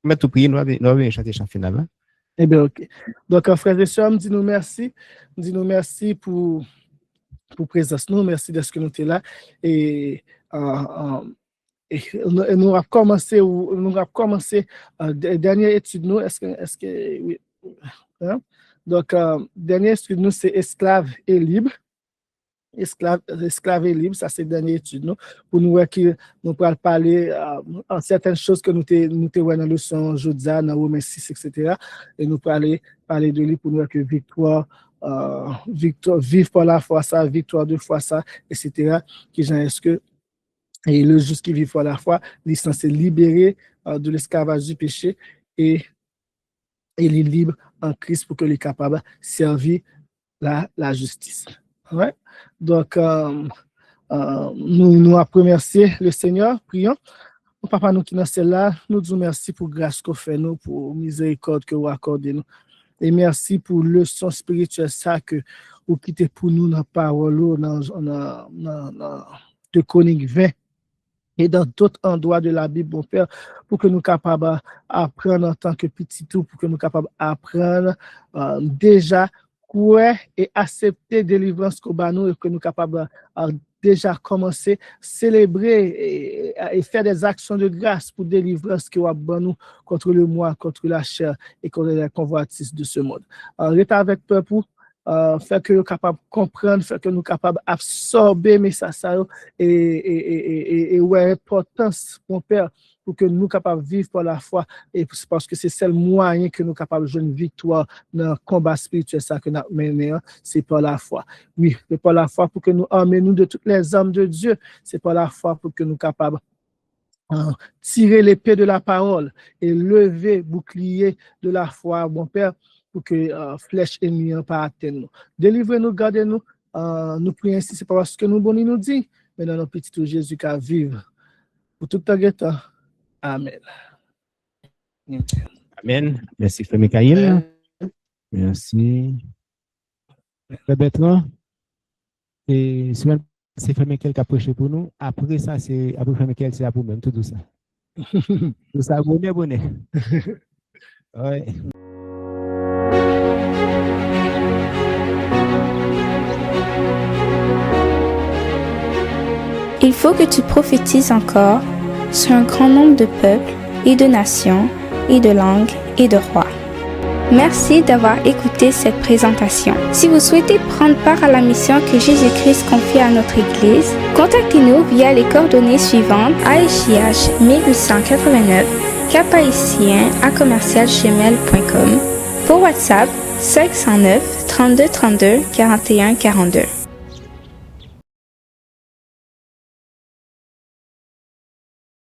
On met tout prier, nous allons chanter chant final. Eh bien, ok. Donc, frères et sœurs, dis-nous merci. Dis-nous merci pour présence nous. Merci de ce que nous sommes là. Et nous avons commencé dernière étude nous. Est-ce que oui. Hein? Donc, dernière étude nous, c'est esclave et libre. Esclave et libre, ça c'est la dernière étude, nous, pour nous voir que nous pourrons parler en certaines choses que nous avons dans la leçon aujourd'hui, dans Romains 6, etc. Et nous pourrons parler de lui pour nous voir que victoire, vivre par la foi, ça, victoire de foi, ça, etc. Qui est-ce que, et le juste qui vit par la foi, il est censé libérer de l'esclavage du péché et il est libre en Christ pour qu'il soit capable de servir la justice. Ouais. Donc, nous remercions le Seigneur, prions. Papa, nous qui sommes là, nous disons merci pour grâce qu'on fait nous, pour miséricorde que vous accordez nous. Et merci pour le leçon spirituel, ça que vous quittez pour nous dans la parole, dans 2 Chroniques 20 et dans d'autres endroits de la Bible, mon Père, pour que nous soyons capables d'apprendre en tant que petit tout, pour que nous soyons capables d'apprendre déjà quoi et accepter délivrance qu'on a nous et que nous sommes capables de déjà commencer à célébrer et faire des actions de grâce pour délivrance qu'on a nous contre le moi, contre la chair et contre la convoitise de ce monde. Restez avec peuple, faire que nous sommes capables de comprendre, faire que nous sommes capables d'absorber mes messages et ouais, l'importance, mon Père, pour que nous soyons capables de vivre par la foi, et parce que c'est le seul moyen que nous sommes capables de jouer une victoire dans le combat spirituel ça que nous avons mené, c'est par la foi. Oui, c'est par la foi pour que nous armons de toutes les armes de Dieu, c'est par la foi pour que nous soyons capables de tirer l'épée de la parole et lever le bouclier de la foi, mon Père, pour que flèche ennemie pas atteindre nous. Délivrez-nous, gardez-nous, nous prions ainsi, c'est pas parce que nous boni nous dit, mais dans nos petits Jésus qui vivre pour tout le temps. Amen. Amen. Merci, frère Michael. Merci. Frère Bertrand. Et c'est frère Michael qui a prêché pour nous. Après ça, après frère Michael, c'est à vous-même, tout ça. Tout ça, bonnet. Ouais. Il faut que tu prophétises encore sur un grand nombre de peuples et de nations et de langues et de rois. Merci d'avoir écouté cette présentation. Si vous souhaitez prendre part à la mission que Jésus-Christ confie à notre Église, contactez-nous via les coordonnées suivantes: ASJH 1889, caphaïtien@gmail.com, pour WhatsApp 509 32 32 41 42.